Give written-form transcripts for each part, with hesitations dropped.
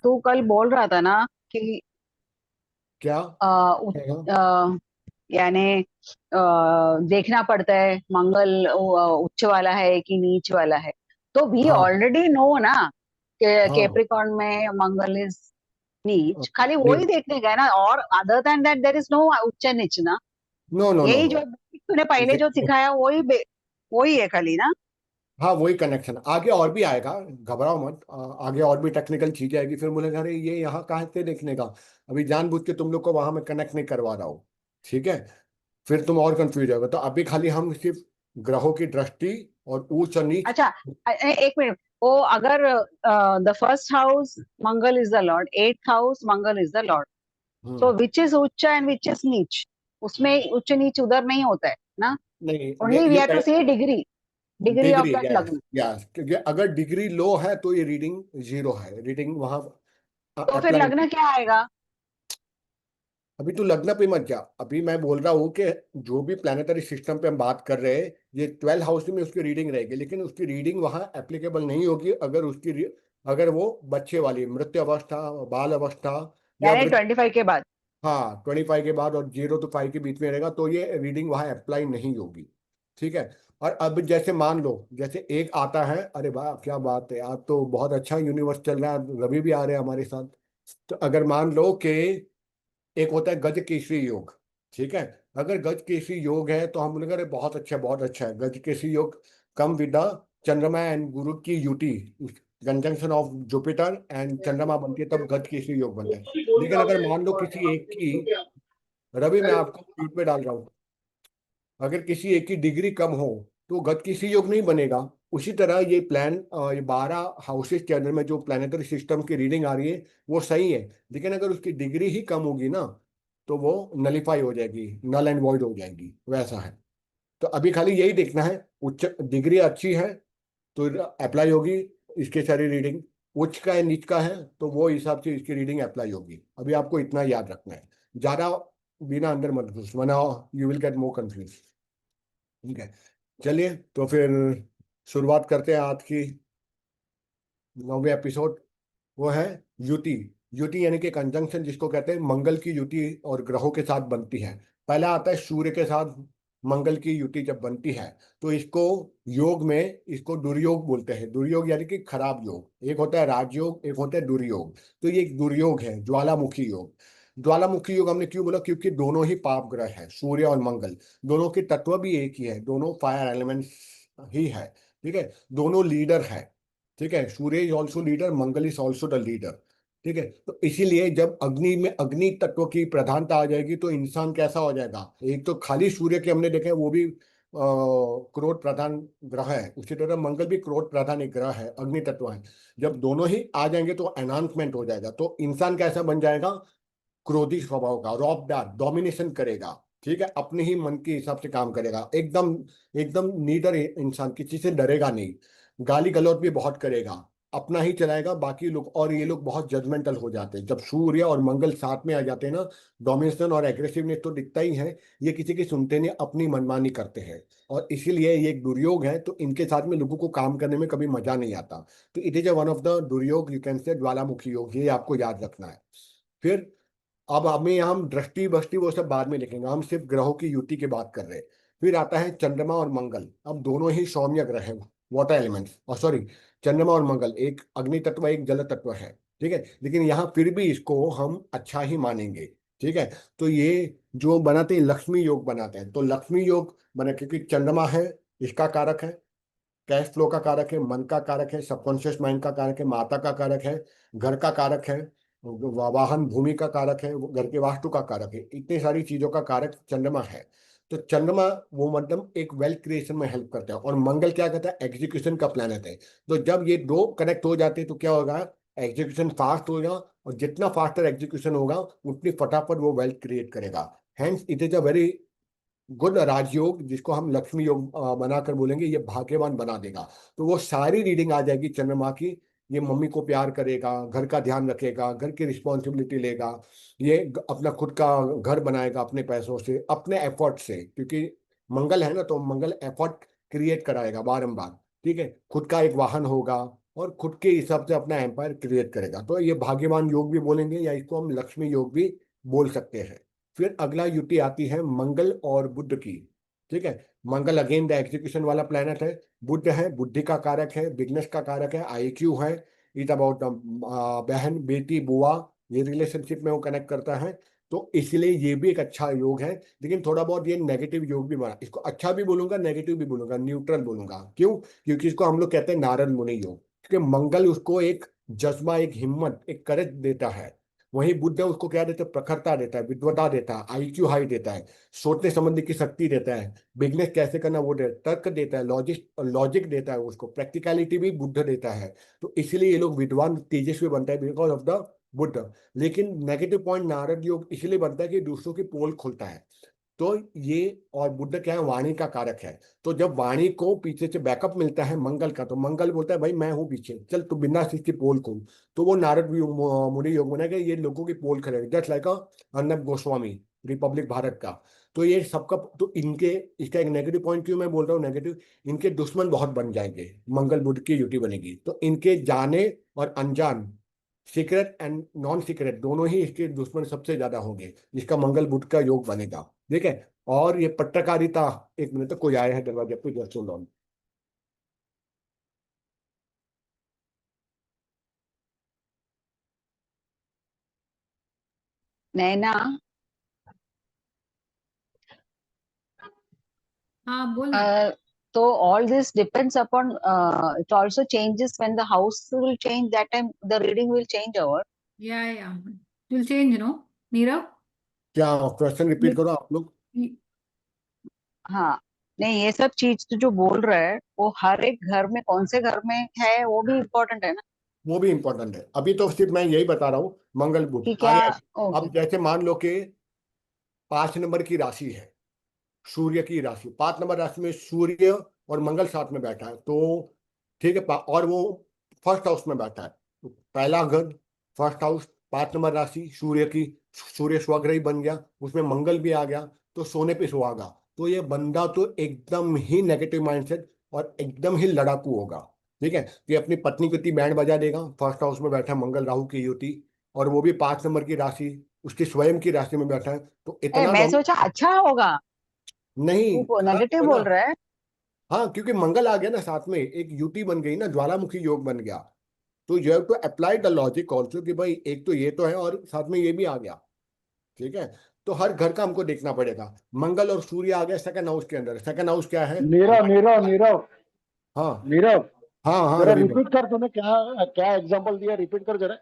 तू कल बोल रहा था ना कि क्या आ, उ, है? आ, यानी देखना पड़ता है मंगल उच्च वाला है कि नीच वाला है। तो वी हाँ ऑलरेडी नो ना कि हाँ। कैप्रिकॉर्न में मंगल इज नीच, खाली वो नहीं, ही देखने का है ना। और other than that there is no उच्च नीच ना। नो नो नो यही नो। जो तूने पहले जो सिखाया वही है खाली ना। हाँ, वही कनेक्शन आगे और भी आएगा। घबराओ मत, आगे और भी टेक्निकल चीजें आएगी, फिर बोलेंगे अरे ये यहाँ कहाँ से देखने का। अभी जानबूझ के तुम लोग को वहां में कनेक्ट नहीं करवा रहा हूँ, ठीक है? फिर तुम और कंफ्यूज होगे। तो अभी खाली हम सिर्फ ग्रहों की दृष्टि और ऊंच और नीच। अच्छा, एक मिनट। वो अगर the first house Mangal is the Lord, eighth house Mangal is the Lord, hmm. So which is उच्च एंड विच इज नीच? उसमें उच्च नीच उधर नहीं होता है ना। नहीं, only we have to see degree, degree of degree, that yes लग्न। यस, क्योंकि अगर डिग्री लो है तो ये रीडिंग जीरो है, रीडिंग वहां तो फिर अप्लाई। लग्न क्या आएगा? अभी तो लग्न पे मत जा, अभी मैं बोल रहा हूँ कि जो भी प्लानिटरी सिस्टम पे हम बात कर रहे हैं, ये 12 हाउस में उसकी रीडिंग रहेगी, लेकिन उसकी रीडिंग वहाँ एप्लीकेबल नहीं होगी अगर अगर वो बच्चे वाली मृत्यु अवस्था, बाल अवस्था या यानी वृद्ध। 25 के बाद। हाँ, 25 के बाद और 0 to 5 के बीच में रहेगा तो ये रीडिंग वहाँ अप्लाई नहीं होगी, ठीक है? और अब जैसे मान लो, जैसे एक आता है, अरे वाह क्या बात है, आज तो बहुत अच्छा यूनिवर्स चल रहा है, रवि भी आ रहे हैं हमारे साथ। तो अगर मान लो कि एक होता है गज केसरी योग, ठीक है? अगर गज केसरी योग है तो हम बोलेंगे अरे बहुत अच्छा है गज केसरी योग। कम विद चंद्रमा एंड गुरु की UT, conjunction of Jupiter and चंद्रमा बनती है, तब गज केसरी योग बनता है। लेकिन अगर मान लो किसी एक की, रवि मैं आपको ट्वीट पे डाल रहा हूँ, अगर किसी एक की डिग्री कम हो तो गत किसी योग नहीं बनेगा। उसी तरह ये ये 12 हाउसेस के अंदर में जो प्लानिटरी सिस्टम की रीडिंग आ रही है वो सही है, लेकिन अगर उसकी डिग्री ही कम होगी ना तो वो नलीफाई हो जाएगी, नल एंड वॉइड हो जाएगी, वैसा है। तो अभी खाली यही देखना है, उच्च डिग्री अच्छी है तो अप्लाई होगी इसके सारी रीडिंग, उच्च का है नीच का है तो वो हिसाब से इसकी रीडिंग अप्लाई होगी। अभी आपको इतना याद रखना है, ज्यादा बिना अंदर मत घुस, वरना you will get more confuse, ठीक है? चलिए तो फिर शुरुआत करते हैं आज की 9वें एपिसोड। वो है युति। युति यानी कि कंजंक्शन, जिसको कहते हैं मंगल की युति और ग्रहों के साथ बनती है। पहला आता है सूर्य के साथ मंगल की युति जब बनती है तो इसको योग में इसको दुर्योग बोलते हैं। दुर्योग यानी कि खराब योग, एक होता है राजयोग, एक होता है दुर्योग। तो ये एक दुर्योग है, ज्वालामुखी योग। ज्वालामुखी योग हमने क्यों बोला? क्योंकि दोनों ही पाप ग्रह हैं, सूर्य और मंगल। दोनों के तत्व भी एक ही है, दोनों फायर एलिमेंट्स ही है, ठीक है? दोनों लीडर है, ठीक है? Surya is also leader, Mangal is also the leader, ठीक है? तो इसीलिए जब अग्नि में अग्नि तत्व की प्रधानता आ जाएगी तो इंसान कैसा हो जाएगा? एक तो खाली सूर्य के हमने देखे वो भी क्रोध प्रधान ग्रह है, उसी तरह मंगल भी क्रोध प्रधान एक ग्रह है, अग्नि तत्व है। जब दोनों ही आ जाएंगे तो एनहांसमेंट हो जाएगा, तो इंसान कैसा बन जाएगा? क्रोधी स्वभाव का, रौबदार, डोमिनेशन करेगा, ठीक है? अपने ही मन के हिसाब से काम करेगा, एकदम एकदम नीडर इंसान, किसी से डरेगा नहीं। गाली गलौज भी बहुत करेगा, अपना ही चलाएगा, बाकी लोग, और ये लोग बहुत जजमेंटल हो जाते हैं जब सूर्य और मंगल साथ में आ जाते हैं ना। डोमिनेशन और एग्रेसिवनेस तो दिखता ही है, ये किसी की सुनते नहीं, अपनी मनमानी करते हैं। और इसीलिए ये एक दुर्योग है, तो इनके साथ में लोगों को काम करने में कभी मजा नहीं आता। तो it is one of the दुर्योग, यू कैन से ज्वालामुखी योग, ये आपको याद रखना है। फिर अब हमें यहाँ हम दृष्टि बष्टि वो सब बाद में लिखेंगे, हम सिर्फ ग्रहों की युति की बात कर रहे हैं। फिर आता है चंद्रमा और मंगल। अब दोनों ही सौम्य ग्रह हैं, वाटर एलिमेंट्स, और सॉरी, चंद्रमा और मंगल एक अग्नि तत्व एक जल तत्व है, ठीक है? लेकिन यहाँ फिर भी इसको हम अच्छा ही मानेंगे, ठीक है? तो ये जो बनाते हैं लक्ष्मी योग बनाते हैं, तो लक्ष्मी योग बना क्योंकि चंद्रमा है, इसका कारक है, कैश फ्लो का कारक है, मन का कारक है, सबकॉन्शियस माइंड का कारक है, माता का कारक है, घर का कारक है, वाहन भूमि का कारक है, वो घर के वास्तु का कारक है, इतनी सारी चीजों का कारक चंद्रमा है। तो चंद्रमा वो मतलब एक वेल्थ क्रिएशन में हेल्प करता है, और मंगल क्या कहता है? एग्जीक्यूशन का प्लैनेट है। तो जब ये दो कनेक्ट हो जाते हैं तो क्या होगा? एग्जीक्यूशन फास्ट होगा, और जितना फास्टर एग्जीक्यूशन होगा उतनी फटाफट वो वेल्थ क्रिएट करेगा। Hence it is a very good राजयोग, जिसको हम लक्ष्मी योग बनाकर बोलेंगे, ये भाग्यवान बना देगा। तो वो सारी रीडिंग आ जाएगी चंद्रमा की। ये मम्मी को प्यार करेगा, घर का ध्यान रखेगा, घर की रिस्पॉन्सिबिलिटी लेगा, ये अपना खुद का घर बनाएगा अपने पैसों से, अपने एफर्ट से, क्योंकि मंगल है ना, तो मंगल एफर्ट क्रिएट कराएगा बारंबार, ठीक है? खुद का एक वाहन होगा, और खुद के हिसाब से अपना एम्पायर क्रिएट करेगा। तो ये भाग्यवान योग भी बोलेंगे, या इसको हम लक्ष्मी योग भी बोल सकते हैं। फिर अगला युति आती है मंगल और बुध की। ठीक है। मंगल अगेन द एग्जीक्यूशन वाला प्लेनेट है। बुध है बुद्धि का कारक है, बिजनेस का कारक है, आईक्यू है। इट अबाउट बहन बेटी बुआ, ये रिलेशनशिप में वो कनेक्ट करता है। तो इसलिए ये भी एक अच्छा योग है। लेकिन थोड़ा बहुत ये नेगेटिव योग भी बना, इसको अच्छा भी बोलूंगा नेगेटिव भी बोलूंगा, न्यूट्रल बोलूंगा। क्यों? क्योंकि इसको हम लोग कहते हैं नारद मुनि योग, क्योंकि मंगल उसको एक जज्बा, एक हिम्मत, एक करेज देता है। वहीं बुद्ध उसको क्या देता है? प्रखरता देता है, विद्वता देता है, आईक्यू हाई देता है, सोचने समझने की शक्ति देता है, बिजनेस कैसे करना वो देता है, तर्क देता है, लॉजिक लॉजिक देता है उसको, प्रैक्टिकलिटी भी बुद्ध देता है। तो इसलिए ये लोग विद्वान तेजस्वी बनता है, बिकॉज ऑफ द बुद्ध। लेकिन नेगेटिव पॉइंट नारद योग इसलिए बनता है कि दूसरों की पोल खोलता है। तो ये, और बुद्ध क्या है? वाणी का कारक है। तो जब वाणी को पीछे से बैकअप मिलता है मंगल का, तो मंगल बोलता है भाई मैं हूं पीछे, चल तू बिना इसकी पोल खोल। तो वो नारद मुनि योग बना के ये लोगों की पोल करेगा, just like Arnab Goswami, Republic Bharat का। तो ये सबका, तो इनके, इसका एक नेगेटिव पॉइंट क्यों मैं बोल रहा हूँ नेगेटिव, इनके दुश्मन बहुत बन जाएंगे। मंगल बुध की युति बनेगी तो इनके जाने और अनजान, सीक्रेट एंड नॉन सीक्रेट, दोनों ही इसके दुश्मन सबसे ज्यादा होंगे, जिसका मंगल बुध का योग बनेगा। ठीक है। और ये पत्रकारिता, एक मिनट तक कोई आया है दरवाजे पे, जस्ट सुन रहा हूँ। नैना। हाँ बोल ना। uh, so all this depends upon, it also changes when the house will change, that time the reading will change over. या विल चेंज नो नीरव। क्या क्वेश्चन ये, रिपीट करो आप लोग। ये- हाँ, नहीं ये सब चीज तो जो बोल रहा है वो हर एक घर में, कौन से घर में है वो भी इम्पोर्टेंट है ना। वो भी इंपॉर्टेंट है, अभी तो सिर्फ मैं यही बता रहा हूँ मंगल बुध कि क्या। आगे। ओके। अब जैसे मान लो कि 5 नंबर की राशि है, सूर्य की राशि, 5 नंबर राशि में सूर्य और मंगल साथ में बैठा है, तो ठीक है। और वो फर्स्ट हाउस में बैठा है, तो पहला घर, फर्स्ट हाउस, 5 नंबर राशि सूर्य की, सूर्य स्वग्रही बन गया, उसमें मंगल भी आ गया, तो सोने पे सुहागा। तो ये बंदा तो एकदम ही नेगेटिव माइंडसेट और एकदम ही लड़ाकू होगा। ठीक है। तो ये अपनी पत्नी को इतनी बैंड बजा देगा, फर्स्ट हाउस में बैठा है मंगल राहु की युति, और वो भी 5 नंबर की राशि, उसकी स्वयं की राशि में बैठा है, तो इतना मैं सोचा अच्छा होगा, नहीं, तू खराब नेगेटिव होगा बोल ना। रहा है। हाँ, क्योंकि मंगल आ गया ना साथ में, एक युति बन गई ना, ज्वालामुखी योग बन गया। तो you have to apply the logic also कि भाई एक तो ये तो है और साथ में ये भी आ गया। ठीक है। तो हर घर का हमको देखना पड़ेगा। मंगल और सूर्य आ गया सेकंड हाउस के अंदर। सेकंड हाउस क्या है? नीरव नीरव नीरव हाँ नीरव, हाँ हाँ जरा रवि भाई। रिपीट कर, तूने क्या क्या एग्जांपल दिया, रिपीट कर जरा।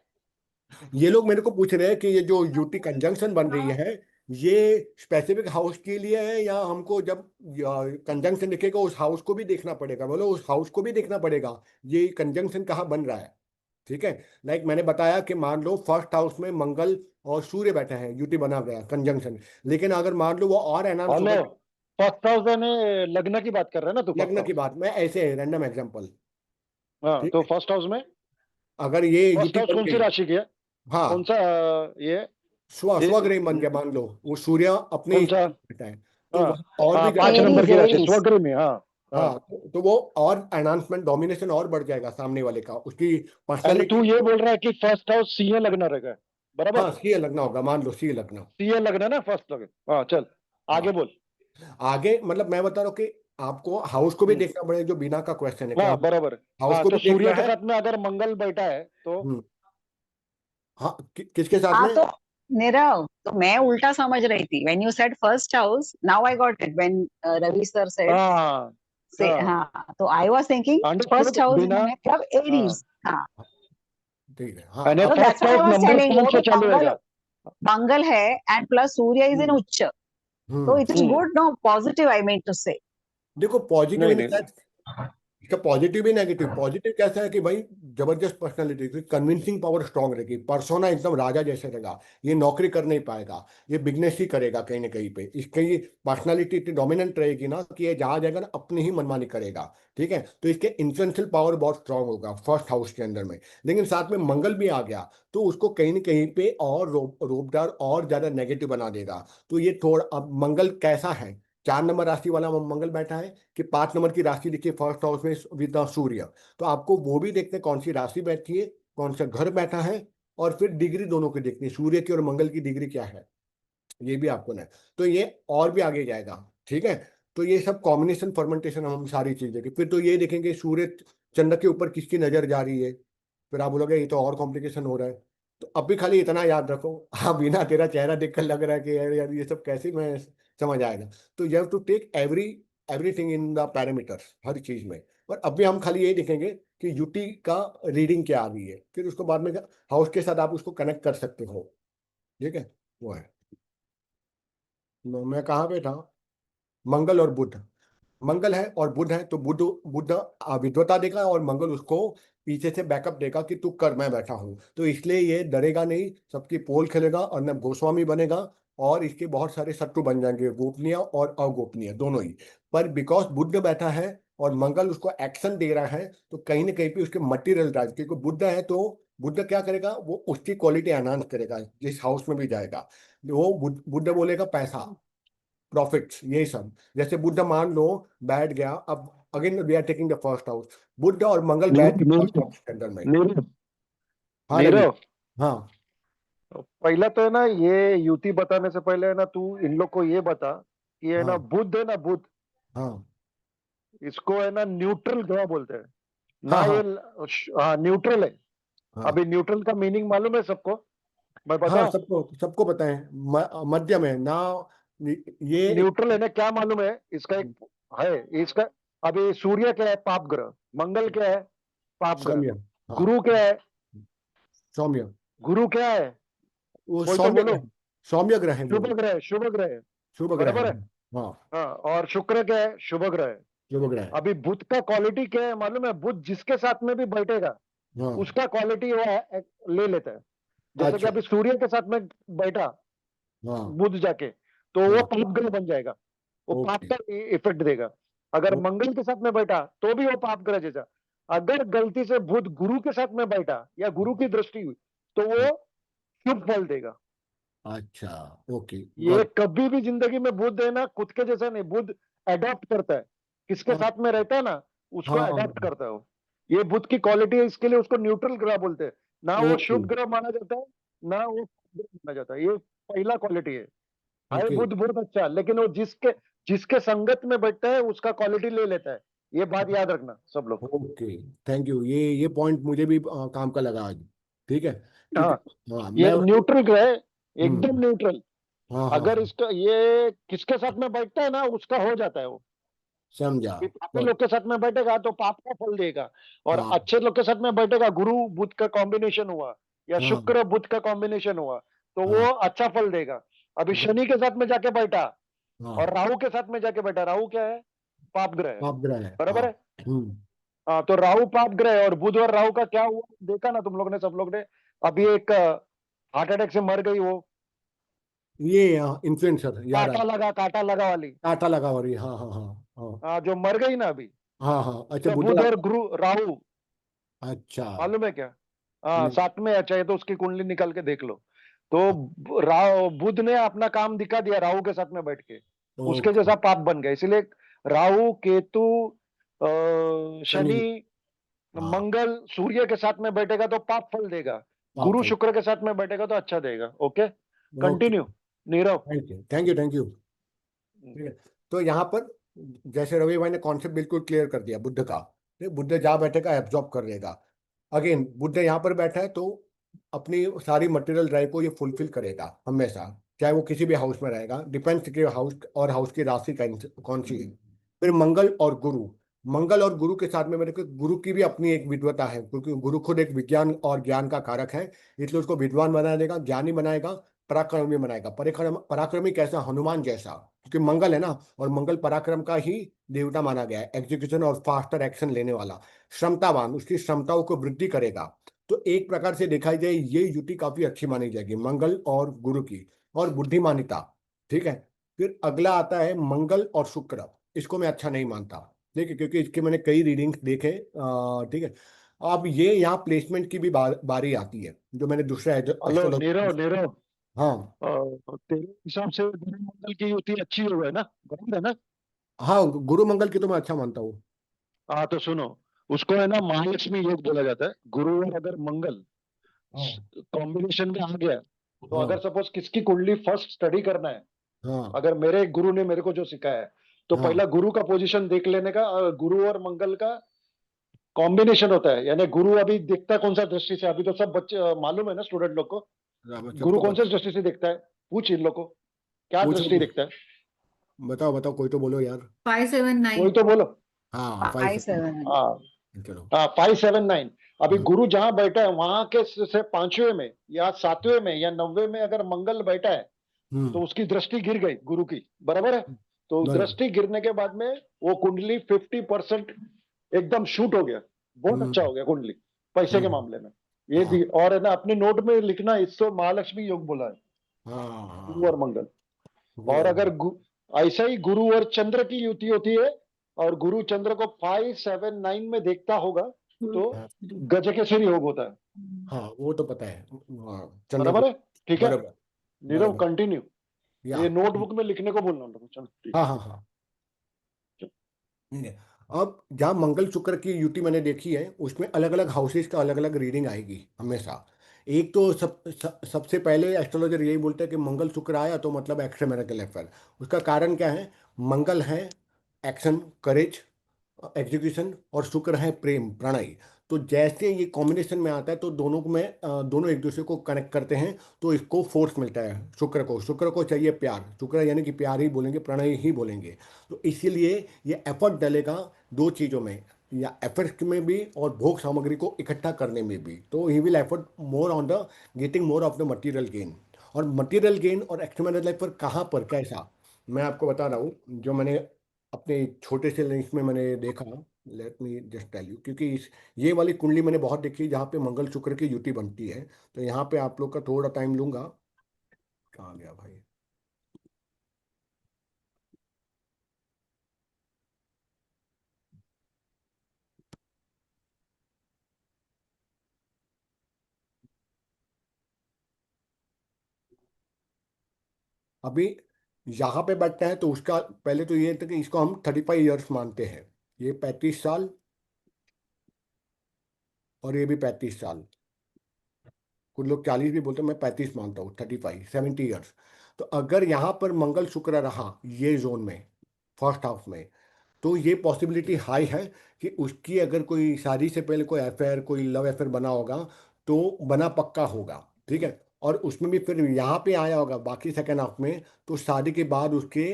ये लोग मेरे को पूछ रहे हैं कि ये जो यूटी कंजंक्शन बन रही है, ये स्पेसिफिक हाउस के लिए है, या हमको जब कंजंक्शन दिखेगा उस हाउस को भी देखना पड़ेगा? बोलो उस हाउस को भी देखना पड़ेगा, ये कंजंक्शन कहाँ बन रहा है। ठीक है। लाइक मैंने बताया कि मान लो फर्स्ट हाउस में मंगल और सूर्य बैठे हैं, यूटी बना गया कंजंक्शन, लेकिन अगर मान लो वो और एनहांस हेलो, होगा। फर्स्ट हाउस यानी लग्न की बात कर रहा है ना तू? फर्स्ट लग्न की हाउस, बात मैं ऐसे रैंडम एग्जांपल। हाँ, ठीक तो है। फर्स्ट हाउस में, अगर ये फर्स्ट यूटी हाउस बन कौन सी गई, राशि की है? कौन हाँ, सा ये ये स्वग्रही बन गया, मान लो वो सूर्य अपने कौन इस सा? बैठा है, तो हाँ वहाँ और हाँ, भी ज्यादा। 5 नंबर एरीज की राशि एरीज। स्वगृह में, हाँ। हाँ, हाँ, तो वो और एनहांसमेंट, डोमिनेशन और बढ़ जाएगा सामने वाले का, उसकी यानी पर्सनालिटी। तू ये बोल रहा है कि फर्स्ट हाउस सी ए लगना रहेगा, हाँ, बराबर? सी लगना होगा, मान लो सी लगना। सी ए लगना ना फर्स्ट लगे, हाँ चल आगे हाँ, बोल। आगे मतलब मैं बता रहा हूँ कि आपको हाउस को भी हम्म, देखना पड़ेगा, जो बिना का क्वेश्चन है क्या, हाँ बराबर है। हाउस हाँ, को तो भी देखना सूर्य के है। साथ में अगर मंगल बैठा है तो हम्म, हाँ, किसके साथ हाँ में? तो नीरव, तो मैं उल्टा समझ रही थी, when you said first house, now I got it, when Ravi sir said हाँ से, हाँ, हाँ, तो I was thinking first understood house बिना, मतलब हाँ, एरीज। हाँ, ठीक है। हाँ, यानी तो that's first why house I was number telling, 5 वो से भी चालू मंगल, होगा। मंगल है and plus Surya is in hmm उच्च, तो it is hmm. Hmm, good, no positive, I mean to say. देखो पॉजिटिव नहीं इन नहीं नहीं, सेंस, इसका पॉजिटिव भी नेगेटिव। पॉजिटिव कैसा है कि भाई जबरदस्त पर्सनालिटी, कन्विंसिंग पावर स्ट्रांग रहेगी, पर्सोना एकदम राजा जैसे रहेगा, ये नौकरी कर नहीं पाएगा, ये बिजनेस ही करेगा कहीं ना कहीं पे, इसकी ये पर्सनालिटी इतनी डोमिनेंट रहेगी ना कि ये जहाँ जाएगा ना अपनी ही मनमानी करेगा। ठीक है। तो इसके इन्फ्लुएंशियल पावर बहुत स्ट्रांग होगा फर्स्ट हाउस के अंदर में। लेकिन साथ में मंगल भी आ गया, तो उसको कहीं ना कहीं पे और रोबदार और ज्यादा नेगेटिव बना देगा। तो ये थोड़ा, अब मंगल कैसा है, 4 नंबर राशि वाला मंगल बैठा है कि 5 नंबर की राशि लिखी है फर्स्ट हाउस में विद सूर्य। तो आपको वो भी देखते हैं कौन सी राशि बैठी है, कौन सा घर बैठा है, और फिर डिग्री दोनों की देखनी है, सूर्य की और मंगल की डिग्री क्या है, ये भी आपको ना। तो ये और भी आगे जाएगा, ठीक है। तो ये सब कॉम्बिनेशन फर्मेंटेशन हम सारी चीज देखेंगे। फिर तो ये देखेंगे सूर्य चंद्र के ऊपर किसकी नजर जा रही है, फिर आप बोलोगे ये तो और कॉम्प्लिकेशन हो रहा है। तो अभी खाली इतना याद रखो, हाँ बिना तेरा चेहरा देखकर लग रहा है कि यार यार ये सब कैसे मैं समझ आएगा। तो you have to take everything in the parameters, हर चीज में। पर अभी हम खाली यही देखेंगे कि यूटी का रीडिंग क्या आ रही है, फिर उसको बाद में हाउस के साथ आप उसको कनेक्ट कर सकते हो, ठीक है। वो है, मैं कहाँ पे था, मंगल और बुध। मंगल है और बुध है, तो बुध बुध विद्वता देगा और मंगल उसको पीछे से बैकअप देगा कि तू कर, मैं बैठा हूं। तो इसलिए ये डरेगा नहीं, सबकी पोल खेलेगा और न गोस्वामी बनेगा, और इसके बहुत सारे शत्रु बन जाएंगे, गोपनीय और अगोपनीय दोनों ही। पर बिकॉज बुध बैठा है और मंगल उसको एक्शन दे रहा है, तो कहीं ना कहीं पे उसके मटीरियल राज, क्योंकि बुध है तो बुध क्या करेगा, वो उसकी क्वालिटी एनहांस करेगा जिस हाउस में भी जाएगा। वो बुध बोलेगा पैसा, प्रॉफिट्स, यही सब। जैसे बुद्ध मान लो बैठ गया, अब again we are taking the first house, Budh और मंगल बैठ गए फर्स्ट नीरव हाउस के अंदर में। नीरव हाँ रवि। नीरव, हाँ पहला तो है ना, ये युति बताने से पहले है ना, तू इन लोग को ये बता कि है ना हाँ बुध है ना, बुध, हाँ इसको है ना न्यूट्रल ग्रह बोलते हैं हाँ ना, हाँ ये हाँ न्यूट्रल है। हाँ अभी न्यूट्रल का मीनिंग मालूम है सबको? मैं हाँ, बताऊं? सबको सबको पता है, मध्यम है ना ये। न्यूट्रल है ना, क्या मालूम है इसका एक है इसका। अभी सूर्य क्या है? पाप ग्रह। मंगल क्या है? पाप ग्रह। सौम्य। हाँ गुरु क्या है? सौम्य, गुरु क्या है? वो कोई तो सौम्य बोलो। ग्रह, सौम्य ग्रह है वो शुभ भी, ग्रह है, शुभ ग्रह है। शुभ ग्रह है। बराबर है। हाँ हाँ, और शुक्र क्या है? शुभ ग्रह है। शुभ ग्रह है। अभी बुध का क्वालिटी क्या है मालूम है? बुध जिसके साथ में भी बैठेगा हाँ उसका क्वालिटी वो ले लेता है। जैसे कि अच्छा। अभी सूर्य के साथ में बैठा हाँ बुध जाके, तो वो हाँ पाप ग्रह बन जाएगा, वो पाप ओके का इफेक्ट देगा। अगर ओके। मंगल के साथ में बैठा तो भी वो पाप ग्रह जैसा। अगर गलती से बुध गुरु के साथ में बैठा या गुरु की दृष्टि हुई तो वो शुभ फल देगा। अच्छा ओके ये गॉट। कभी भी जिंदगी में बुध है ना, खुद के जैसा नहीं, बुध अडॉप्ट करता है, किसके साथ में रहता है ना उसको हाँ अडॉप्ट करता है वो। ये बुध की क्वालिटी है, इसके लिए उसको न्यूट्रल ग्रह बोलते हैं। ना वो ओके शुभ ग्रह माना जाता है, ना वो पाप ग्रह माना जाता है। ये पहला क्वालिटी है ओके बुध बहुत अच्छा, लेकिन वो जिसके जिसके संगत में बैठता है उसका क्वालिटी ले लेता है। ये बात याद रखना सब लोग। ओके। थैंक यू, ये पॉइंट मुझे भी काम का लगा आज, ठीक है। क्योंकि हाँ, हाँ ये मैं उसको। न्यूट्रल ग्रह है, एकदम हम्म। न्यूट्रल। हाँ हाँ अगर हाँ, इसका ये किसके साथ में बैठता है ना उसका हो जाता है वो। समझा। कि पापी गुड। लोग के साथ में बैठेगा तो पाप का फल देगा, और हाँ अच्छे लोग के साथ में बैठेगा, गुरु बुध का कॉम्बिनेशन हुआ या हाँ शुक्र बुध का कॉम्बिनेशन हुआ, तो हाँ वो अच्छा फल देगा। अभी गुड। शनि के साथ में जाके बैठा और हाँ राहु के साथ में जाके बैठा, राहु क्या है? पाप ग्रह है। आप ग्रह है, हाँ। बराबर है। हम्म। हाँ, तो राहु पाप ग्रह है, और बुध और राहु का क्या हुआ देखा ना तुम लोग ने, सब लोग ने। अभी एक हार्ट अटैक से मर गई वो, ये इन्फ्लुएंसर याद आया, कांटा लगा वाली। टाटा लगा हो रही, हाँ हाँ हाँ हाँ जो मर गई ना अभी, हाँ हाँ। अच्छा तो बुद्ध। बुध और गुरु राहु, अच्छा। मालूम है क्या? हाँ, नहीं। साथ में है, चाहे तो उसकी कुंडली निकाल के देख लो। तो राहु बुध ने अपना काम दिखा दिया राहु के साथ में बैठ के, उसके ओके। जैसा पाप बन गया। इसलिए राहु केतु शनि। शनि हाँ मंगल सूर्य के साथ में बैठेगा तो पाप फल देगा, गुरु पावरफुल। शुक्र के साथ में बैठेगा तो अच्छा देगा। Okay, okay. Continue Nirav. Thank you thank you thank you. ठीक है। तो यहाँ पर जैसे रवि भाई ने कॉन्सेप्ट बिल्कुल क्लियर कर दिया बुद्ध का, ठीक, बुद्ध जहाँ बैठेगा एब्जॉर्ब कर लेगा। अगेन बुद्ध यहाँ पर बैठा है तो अपनी सारी मटेरियल ड्राइव को ये फुलफिल करेगा हमेशा, चाहे वो किसी भी हाउस में रहेगा, डिपेंड्स कि हाउस और हाउस की राशि कौन सी है। फिर मंगल और गुरु, मंगल और गुरु के साथ में मेरे को गुरु की भी अपनी एक विद्वता है, क्योंकि गुरु खुद एक विज्ञान और ज्ञान का कारक है, इसलिए उसको विद्वान बना देगा, ज्ञानी बनाएगा, पराक्रमी बनाएगा। पराक्रमी कैसा, हनुमान जैसा, क्योंकि मंगल है ना, और मंगल पराक्रम का ही देवता माना गया है, एग्जीक्यूशन और फास्टर एक्शन लेने वाला, क्षमतावान, उसकी क्षमताओं को वृद्धि करेगा। तो एक प्रकार से देखा जाए ये युति काफी अच्छी मानी जाएगी मंगल और गुरु की, और बुद्धिमानिता, ठीक है। फिर अगला आता है मंगल और शुक्र, इसको मैं अच्छा नहीं मानता, ठीक है, क्योंकि इसके मैंने कई रीडिंग्स देखे, ठीक है। अब ये यहाँ प्लेसमेंट की भी बारी आती है, जो मैंने दूसरा हेलो एस्ट्रोलॉजी। नीरव नीरव, हाँ तेरे हिसाब से गुरु मंगल की युति अच्छी हो गई ना, बराबर है ना? हाँ, गुरु मंगल की तो मैं अच्छा मानता हूँ। हाँ तो सुनो, उसको है ना महालक्ष्मी योग बोला जाता है। गुरु और अगर मंगल हाँ कॉम्बिनेशन में आ गया, तो अगर हाँ सपोज किसकी कुंडली फर्स्ट स्टडी करना है, हाँ अगर मेरे गुरु ने मेरे को जो सिखाया है, तो हाँ पहला गुरु का पोजीशन देख लेने का। और गुरु और मंगल का कॉम्बिनेशन होता है, यानी गुरु अभी देखता है कौन सा दृष्टि से। अभी तो सब बच्चे मालूम है ना स्टूडेंट लोग को, गुरु सबको कौन से पता। दृष्टि से देखता है? पूछ इन लोग को, क्या पूछो, दृष्टि देखता है? बताओ बताओ, कोई तो बोलो यार। 579। कोई तो बोलो। हाँ, फाइव 5 सेवन हाँ चलो। हाँ, 579। अभी हाँ गुरु जहां बैठा है वहां के से पांचवें में या सातवें में या नौवे में अगर मंगल बैठा है, तो हम्म उसकी दृष्टि गिर गई गुरु की, बराबर है? तो बराबर। दृष्टि गिरने के बाद में वो कुंडली 50% एकदम शूट हो गया। बहुत अच्छा हम्म हो गया कुंडली पैसे के हम्म मामले में। ये हाँ और है ना, अपने नोट में लिखना, इसको महालक्ष्मी योग बोला है, हाँ हाँ गुरु और हाँ, मंगल। गुरु और और अगर ऐसा ही गुरु और चंद्र की युति होती है, और गुरु चंद्र को 579 में देखता होगा, तो हाँ गजकेसरी योग होता है। हाँ, वो तो पता है। हाँ, चंद्र बराबर को। है? ठीक है, बराबर नीरव बराबर। कंटिन्यू। या ये नोटबुक में लिखने को बोलना उनको, चलो ठीक हाँ हाँ हाँ, ठीक है। अब जहाँ मंगल शुक्र की युति मैंने देखी है, उसमें अलग अलग हाउसेस का अलग अलग रीडिंग आएगी हमेशा। एक तो सबसे पहले एस्ट्रोलॉजर यही बोलते हैं कि मंगल शुक्र आया तो मतलब एक्स्ट्रा मैरिटल अफेयर। उसका कारण क्या है? मंगल है एक्शन, करेज, एग्जीक्यूशन, और शुक्र है प्रेम, प्रणय। तो जैसे ये कॉम्बिनेशन में आता है तो दोनों को में दोनों एक दूसरे को कनेक्ट करते हैं, तो इसको फोर्स मिलता है। शुक्र को चाहिए प्यार, शुक्र यानी कि प्यार ही बोलेंगे, प्रणय ही बोलेंगे। तो इसीलिए ये एफर्ट डलेगा दो चीज़ों में, या एफर्ट में भी और भोग सामग्री को इकट्ठा करने में भी। तो he will effort more on the getting more of the material gain. और मटेरियल गेन और एक्सटर्नल लाइफ पर कहाँ पर कैसा, मैं आपको बता रहा हूँ जो मैंने अपने छोटे से लिंक्स में मैंने देखा। Let me just tell you, क्योंकि ये वाली कुंडली मैंने बहुत देखी है जहाँ पे मंगल शुक्र की युति बनती है। तो यहाँ पे आप लोग का थोड़ा टाइम लूंगा। कहाँ गया भाई? अभी यहाँ पे बैठते हैं तो उसका पहले तो ये था कि इसको हम 35 ईयर्स मानते हैं। ये 35 साल, और ये भी 35 साल। कुछ लोग 40 भी बोलते हैं, मैं 35 मानता हूँ, 35 70 ईयर्स। तो अगर यहाँ पर मंगल शुक्र रहा ये जोन में, फर्स्ट हाउस में, तो ये पॉसिबिलिटी हाई है कि उसकी अगर कोई शादी से पहले कोई अफेयर, कोई लव अफेयर बना होगा, तो बना पक्का होगा। ठीक है। और उसमें भी फिर यहाँ पे आया होगा बाकी सेकेंड हाफ में, तो शादी के बाद उसके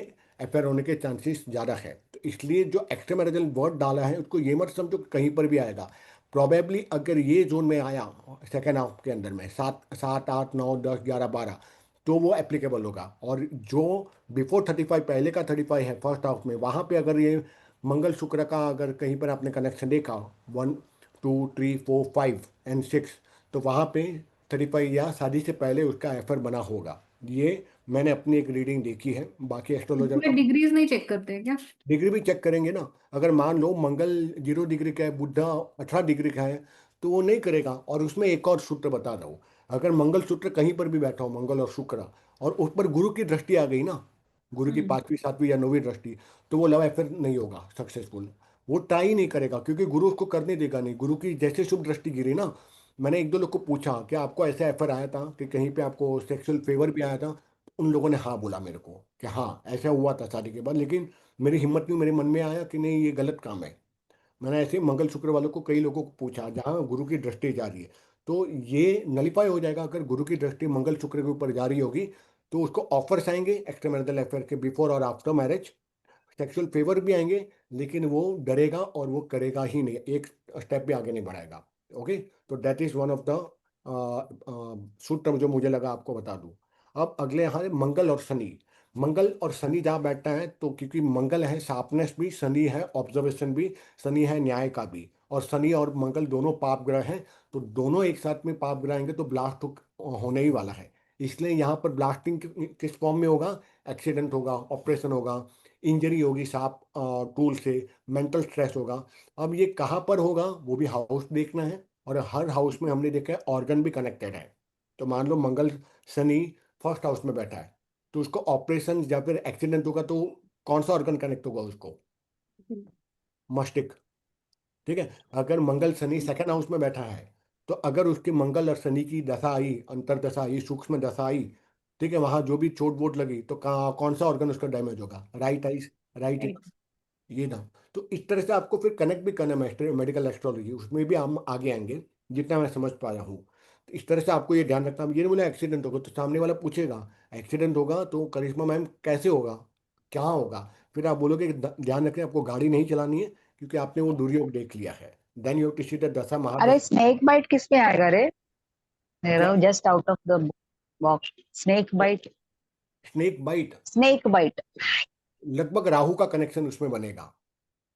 अफेयर होने के चांसेस ज़्यादा है। तो इसलिए जो एक्स्ट्रा मैरिजल वर्ड डाला है उसको ये मत समझो कि कहीं पर भी आएगा। प्रॉबेबली अगर ये जोन में आया सेकेंड हाफ के अंदर में, 7 7 8 9 10 11 12, तो वो एप्लीकेबल होगा। और जो बिफोर 35, पहले का 35 है फर्स्ट हाफ में, वहाँ पे अगर ये मंगल शुक्र का अगर कहीं पर आपने कनेक्शन देखा, 1 2 3 4 5 एंड 6, तो वहाँ पे 35 या शादी से पहले उसका एफर बना होगा। ये मैंने अपनी एक रीडिंग देखी है, बाकी एस्ट्रोलॉजर का। इसमें डिग्रीज नहीं चेक करते हैं क्या? डिग्री भी चेक करेंगे ना। अगर मान लो मंगल 0 डिग्री का है, बुधा 18 डिग्री का है, तो वो नहीं करेगा। और उसमें एक और सूत्र बता रहा हूँ, अगर मंगल सूत्र कहीं पर भी बैठा हो, मंगल और शुक्र, और उस पर गुरु की दृष्टि आ गई ना, गुरु की हम्म। 5वीं 7वीं या 9वीं दृष्टि, तो वो लव अफेयर नहीं होगा सक्सेसफुल। वो ट्राई नहीं करेगा, क्योंकि गुरु उसको करने देगा नहीं। गुरु की जैसे शुभ दृष्टि गिरी ना, मैंने एक दो लोग को पूछा कि आपको ऐसा अफेयर आया था कि कहीं पे आपको सेक्सुअल फेवर भी आया था? उन लोगों ने हाँ बोला मेरे को कि हाँ ऐसा हुआ था शादी के बाद। लेकिन मेरी हिम्मत नहीं, मेरे मन में आया कि नहीं ये गलत काम है। मैंने ऐसे ही मंगल शुक्र वालों को, कई लोगों को पूछा जहाँ गुरु की दृष्टि जा रही है, तो ये नलीफाई हो जाएगा। अगर गुरु की दृष्टि मंगल शुक्र के ऊपर जा रही होगी, तो उसको ऑफर्स आएंगे एक्स्ट्रा मैरिटल अफेयर के बिफोर और आफ्टर मैरिज, सेक्सुअल फेवर भी आएंगे, लेकिन वो डरेगा और वो करेगा ही नहीं, एक स्टेप भी आगे नहीं बढ़ाएगा। ओके। तो that is one of the सूत्र जो मुझे लगा आपको बता दूं। अब अगले यहाँ है मंगल और शनि। मंगल और शनि जहाँ बैठता है, तो क्योंकि मंगल है शार्पनेस भी, शनि है ऑब्जर्वेशन भी, शनि है न्याय का भी, और शनि और मंगल दोनों पाप ग्रह हैं। तो दोनों एक साथ में पाप ग्रह आएंगे तो ब्लास्ट होने ही वाला है। इसलिए यहाँ पर ब्लास्टिंग किस फॉर्म में होगा? एक्सीडेंट होगा, ऑपरेशन होगा, इंजरी होगी शार्प टूल से, मेंटल स्ट्रेस होगा। अब ये कहाँ पर होगा वो भी हाउस देखना है। और हर हाउस में हमने देखा है ऑर्गन भी कनेक्टेड है। तो मान लो मंगल शनि फर्स्ट हाउस में बैठा है, तो उसको ऑपरेशन या फिर एक्सीडेंट होगा तो कौन सा ऑर्गन कनेक्ट होगा उसको? मस्तिष्क। ठीक है। अगर मंगल शनि सेकंड हाउस में बैठा है, तो अगर उसकी मंगल और शनि की दशा आई, अंतरदशा आई, सूक्ष्म दशा आई, ठीक है, वहां जो भी चोट वोट लगी तो कौन सा ऑर्गन उसका डैमेज होगा? Right eyes, right. ये ना, तो इस तरह से आपको फिर कनेक्ट भी करना है मेडिकल एस्ट्रोलॉजी, उसमें भी हम आगे आएंगे जितना मैं समझ पाया हूँ। तो इस तरह से आपको ये ध्यान रखना है। ये नहीं बोला एक्सीडेंट होगा तो सामने वाला पूछेगा एक्सीडेंट होगा तो करिश्मा मैम कैसे होगा, क्या होगा? फिर आप बोलोगे कि ध्यान रखें आपको गाड़ी नहीं चलानी है क्योंकि आपने वो दुर्योग देख लिया है। Then you to see the दशा अरे महादशा। स्नेक बाइट किस में आएगा रे? क्या? Just out of the box. Snake bite. Snake bite snake bite. लगभग राहु का कनेक्शन उसमें बनेगा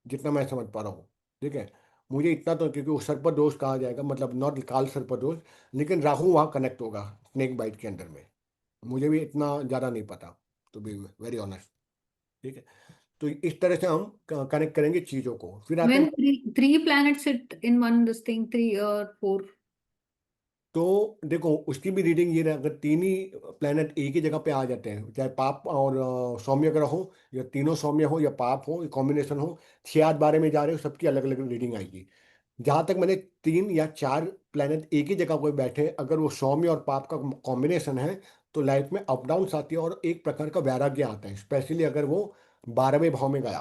जितना मैं समझ पा रहा हूँ। ठीक है। मुझे इतना तो, क्योंकि वो सर्पदोष कहा जाएगा, मतलब नॉट काल सर्पदोष, लेकिन राहु वहाँ कनेक्ट होगा स्नेक बाइट के अंदर में। मुझे भी इतना ज़्यादा नहीं पता, टू बी वेरी ऑनेस्ट। ठीक है। तो इस तरह से हम कनेक्ट करेंगे चीज़ों को। फिर आते हैं, When three planets sit in one this thing, three or four. तो देखो उसकी भी रीडिंग ये रहा, अगर तीन ही प्लेनेट एक ही जगह पे आ जाते हैं, चाहे पाप और सौम्य ग्रह हो, या तीनों सौम्य हो या पाप हो, कॉम्बिनेशन हो, 6 8 12 में जा रहे हो, सबकी अलग अलग रीडिंग आएगी। जहां तक मैंने 3 या 4 प्लेनेट एक ही जगह कोई बैठे, अगर वो सौम्य और पाप का कॉम्बिनेशन है, तो लाइफ में अप डाउन आती है और एक प्रकार का वैराग्य आता है, स्पेशली अगर वो 12वें भाव में गया।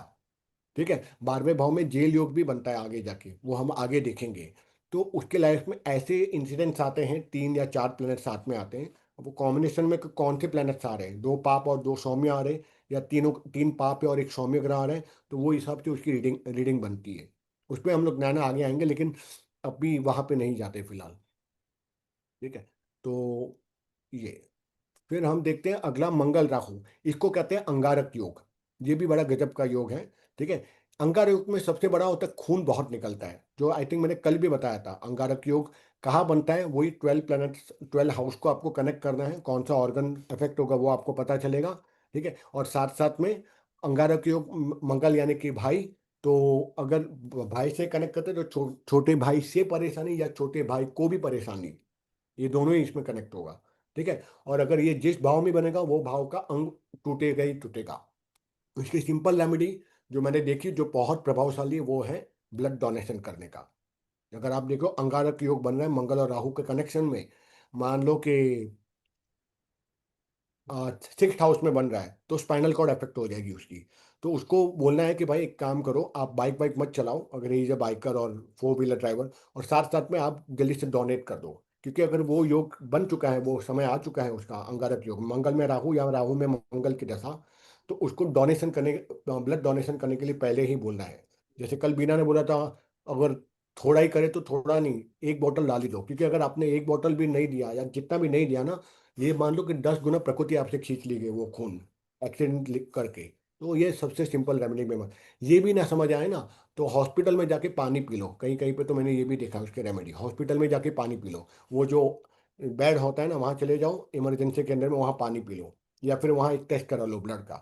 ठीक है। 12वें भाव में जेल योग भी बनता है आगे जाके, वो हम आगे देखेंगे। तो उसके लाइफ में ऐसे इंसिडेंट्स आते हैं, 3 या 4 प्लेनेट साथ में आते हैं। अब वो कॉम्बिनेशन में कौन से प्लेनेट्स आ रहे हैं, 2 पाप और 2 सौम्य आ रहे हैं, या तीनों 3 पाप है और एक सौम्य ग्रह आ रहे हैं, तो वो हिसाब से उसकी रीडिंग रीडिंग बनती है। उस पर हम लोग नैना आगे आएंगे, लेकिन अभी वहां पे नहीं जाते फिलहाल। ठीक है। तो ये, फिर हम देखते हैं अगला मंगल राहु। इसको कहते हैं अंगारक योग। ये भी बड़ा गजब का योग है। ठीक है। अंगारक योग में सबसे बड़ा होता है खून बहुत निकलता है, जो आई थिंक मैंने कल भी बताया था। अंगारक योग कहाँ बनता है? वही 12 प्लैनेट्स, 12 हाउस को आपको कनेक्ट करना है, कौन सा ऑर्गन इफेक्ट होगा वो आपको पता चलेगा। ठीक है। और साथ साथ में अंगारक योग मंगल यानी कि भाई, तो अगर भाई से कनेक्ट करते हैं तो छोटे भाई से परेशानी या छोटे भाई को भी परेशानी, ये दोनों ही इसमें कनेक्ट होगा। ठीक है। और अगर ये जिस भाव में बनेगा वो भाव का अंग टूटेगा ही टूटेगा। तो इसकी सिंपल रेमेडी जो मैंने देखी, जो बहुत प्रभावशाली है, वो है ब्लड डोनेशन करने का। अगर आप देखो अंगारक योग बन रहा है मंगल और राहु के कनेक्शन में, मान लो कि 6th हाउस में बन रहा है, तो स्पाइनल कॉर्ड अफेक्ट हो जाएगी उसकी। तो उसको बोलना है कि भाई एक काम करो, आप बाइक बाइक मत चलाओ अगर इज ए बाइकर और 4 व्हीलर ड्राइवर, और साथ साथ में आप जल्दी से डोनेट कर दो। क्योंकि अगर वो योग बन चुका है, वो समय आ चुका है उसका, अंगारक योग मंगल में राहु या राहु में मंगल की दशा, तो उसको डोनेशन करने, ब्लड डोनेशन करने के लिए पहले ही बोलना है। जैसे कल बीना ने बोला था, अगर थोड़ा ही करे तो थोड़ा नहीं, 1 बोतल डाल ही दो, क्योंकि अगर आपने 1 बोतल भी नहीं दिया या जितना भी नहीं दिया ना, ये मान लो कि 10 गुना प्रकृति आपसे खींच ली गई वो खून, एक्सीडेंट लिख करके। तो ये सबसे सिंपल रेमेडी में ये भी ना समझ आए ना, तो हॉस्पिटल में जाके पानी पी लो। कहीं कहीं पे तो मैंने ये भी देखा उसके रेमेडी, हॉस्पिटल में जाके पानी पी लो। वो जो बेड होता है ना, वहाँ चले जाओ इमरजेंसी के अंदर में, वहाँ पानी पी लो, या फिर वहाँ एक टेस्ट करा लो ब्लड का,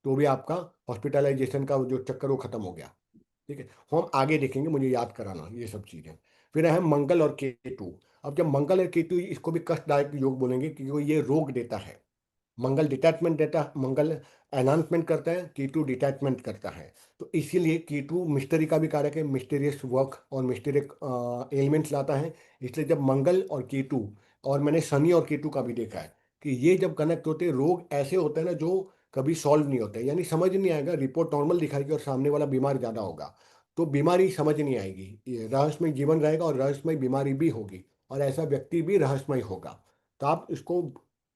तो भी आपका हॉस्पिटलाइजेशन का जो चक्कर वो खत्म हो गया। ठीक है। हम आगे देखेंगे, मुझे याद कराना ये सब चीजें। फिर है मंगल और केतु। अब जब मंगल और केतु, इसको भी कष्टदायक योग बोलेंगे क्योंकि ये रोग देता है। मंगल डिटैचमेंट देता है, मंगल एनहांसमेंट करता है, कीटू डिटैचमेंट करता है। तो इसीलिए कीटू मिस्ट्री का भी कारक है, मिस्टीरियस वर्क और मिस्टीरियस एलिमेंट्स लाता है। इसलिए जब मंगल और कीटू, और मैंने शनि और केतु का भी देखा है कि ये जब कनेक्ट होते हैं, रोग ऐसे होते हैं ना जो कभी सॉल्व नहीं होते, यानी समझ नहीं आएगा, रिपोर्ट नॉर्मल दिखाएगी और सामने वाला बीमार ज़्यादा होगा, तो बीमारी समझ नहीं आएगी। ये रहस्यमय जीवन रहेगा और रहस्यमय बीमारी भी होगी, और ऐसा व्यक्ति भी रहस्यमय होगा। तो आप इसको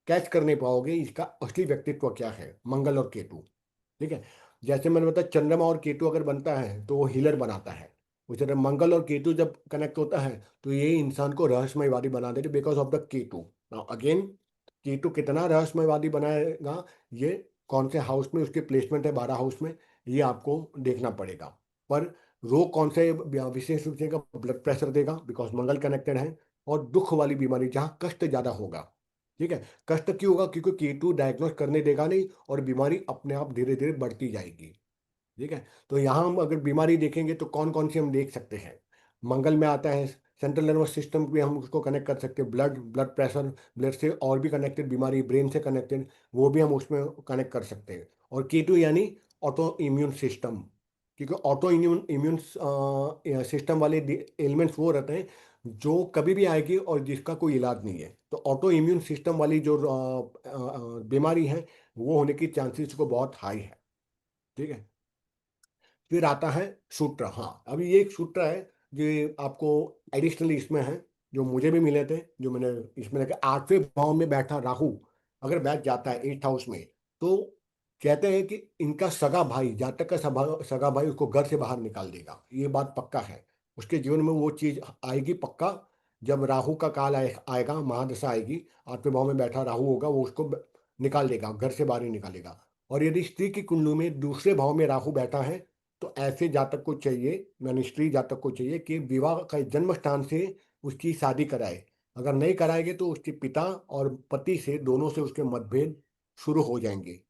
कैच कर नहीं पाओगे इसका असली व्यक्तित्व क्या है, मंगल और केतु। ठीक है। जैसे मैंने बताया चंद्रमा और केतु अगर बनता है तो वो हीलर बनाता है, उसी तरह मंगल और केतु जब कनेक्ट होता है तो ये इंसान को रहस्यमयवादी बना देते, because of the Ketu. Now again, Ketu कितना रहस्यमयवादी बनाएगा, ये कौन से हाउस में उसके प्लेसमेंट है, 12 हाउस में, ये आपको देखना पड़ेगा। पर रोग कौन से विशेष रूप से का ब्लड प्रेशर देगा, बिकॉज मंगल कनेक्टेड है। और दुख वाली बीमारी जहाँ कष्ट ज्यादा होगा। ठीक है। कष्ट क्यों होगा? क्योंकि केतु डायग्नोस करने देगा नहीं, और बीमारी अपने आप धीरे धीरे बढ़ती जाएगी। ठीक है। तो यहाँ हम अगर बीमारी देखेंगे तो कौन कौन सी हम देख सकते हैं। मंगल में आता है सेंट्रल नर्वस सिस्टम भी हम उसको कनेक्ट कर सकते हैं, ब्लड प्रेशर, ब्लड से और भी कनेक्टेड बीमारी, ब्रेन से कनेक्टेड, वो भी हम उसमें कनेक्ट कर सकते हैं। और K2 यानी ऑटो इम्यून सिस्टम, क्योंकि ऑटो इम्यून इम्यून सिस्टम वाले एलिमेंट्स वो रहते हैं जो कभी भी आएगी और जिसका कोई इलाज नहीं है। तो ऑटो इम्यून सिस्टम वाली जो बीमारी है वो होने की चांसेस को बहुत हाई है। ठीक है, फिर आता है सूत्र। हाँ, अभी ये एक सूत्र है जो आपको एडिशनली इसमें है, जो मुझे भी मिले थे, जो मैंने इसमें लगा। 8वें भाव में बैठा राहु अगर बैठ जाता है 8th हाउस में, तो कहते हैं कि इनका सगा भाई, जातक का सगा भाई उसको घर से बाहर निकाल देगा। ये बात पक्का है, उसके जीवन में वो चीज आएगी पक्का। जब राहु का काल आएगा, महादशा आएगी, 8वें भाव में बैठा राहु होगा, वो उसको निकाल देगा, घर से बाहर ही निकालेगा। और यदि स्त्री की कुंडली में दूसरे भाव में राहु बैठा है, तो ऐसे जातक को चाहिए, यानी स्त्री जातक को चाहिए कि विवाह का जन्म स्थान से उसकी शादी कराए। अगर नहीं कराएंगे तो उसके पिता और पति से, दोनों से उसके मतभेद शुरू हो जाएंगे।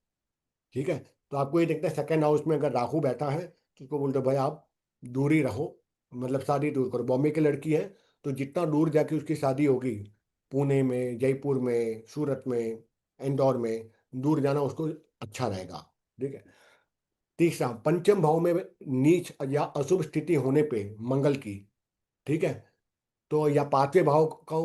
ठीक है, तो आपको ये देखना है, सेकंड हाउस में अगर राहु बैठा है तो उसको बोलते हैं भाई आप दूर ही रहो, मतलब शादी दूर करो। बॉम्बे की लड़की है तो जितना दूर जाके उसकी शादी होगी, पुणे में, जयपुर में, सूरत में, इंदौर में, दूर जाना उसको अच्छा रहेगा। ठीक है, तीसरा, पंचम भाव में नीच या अशुभ स्थिति होने पे मंगल की, ठीक है, तो या 5वें भाव का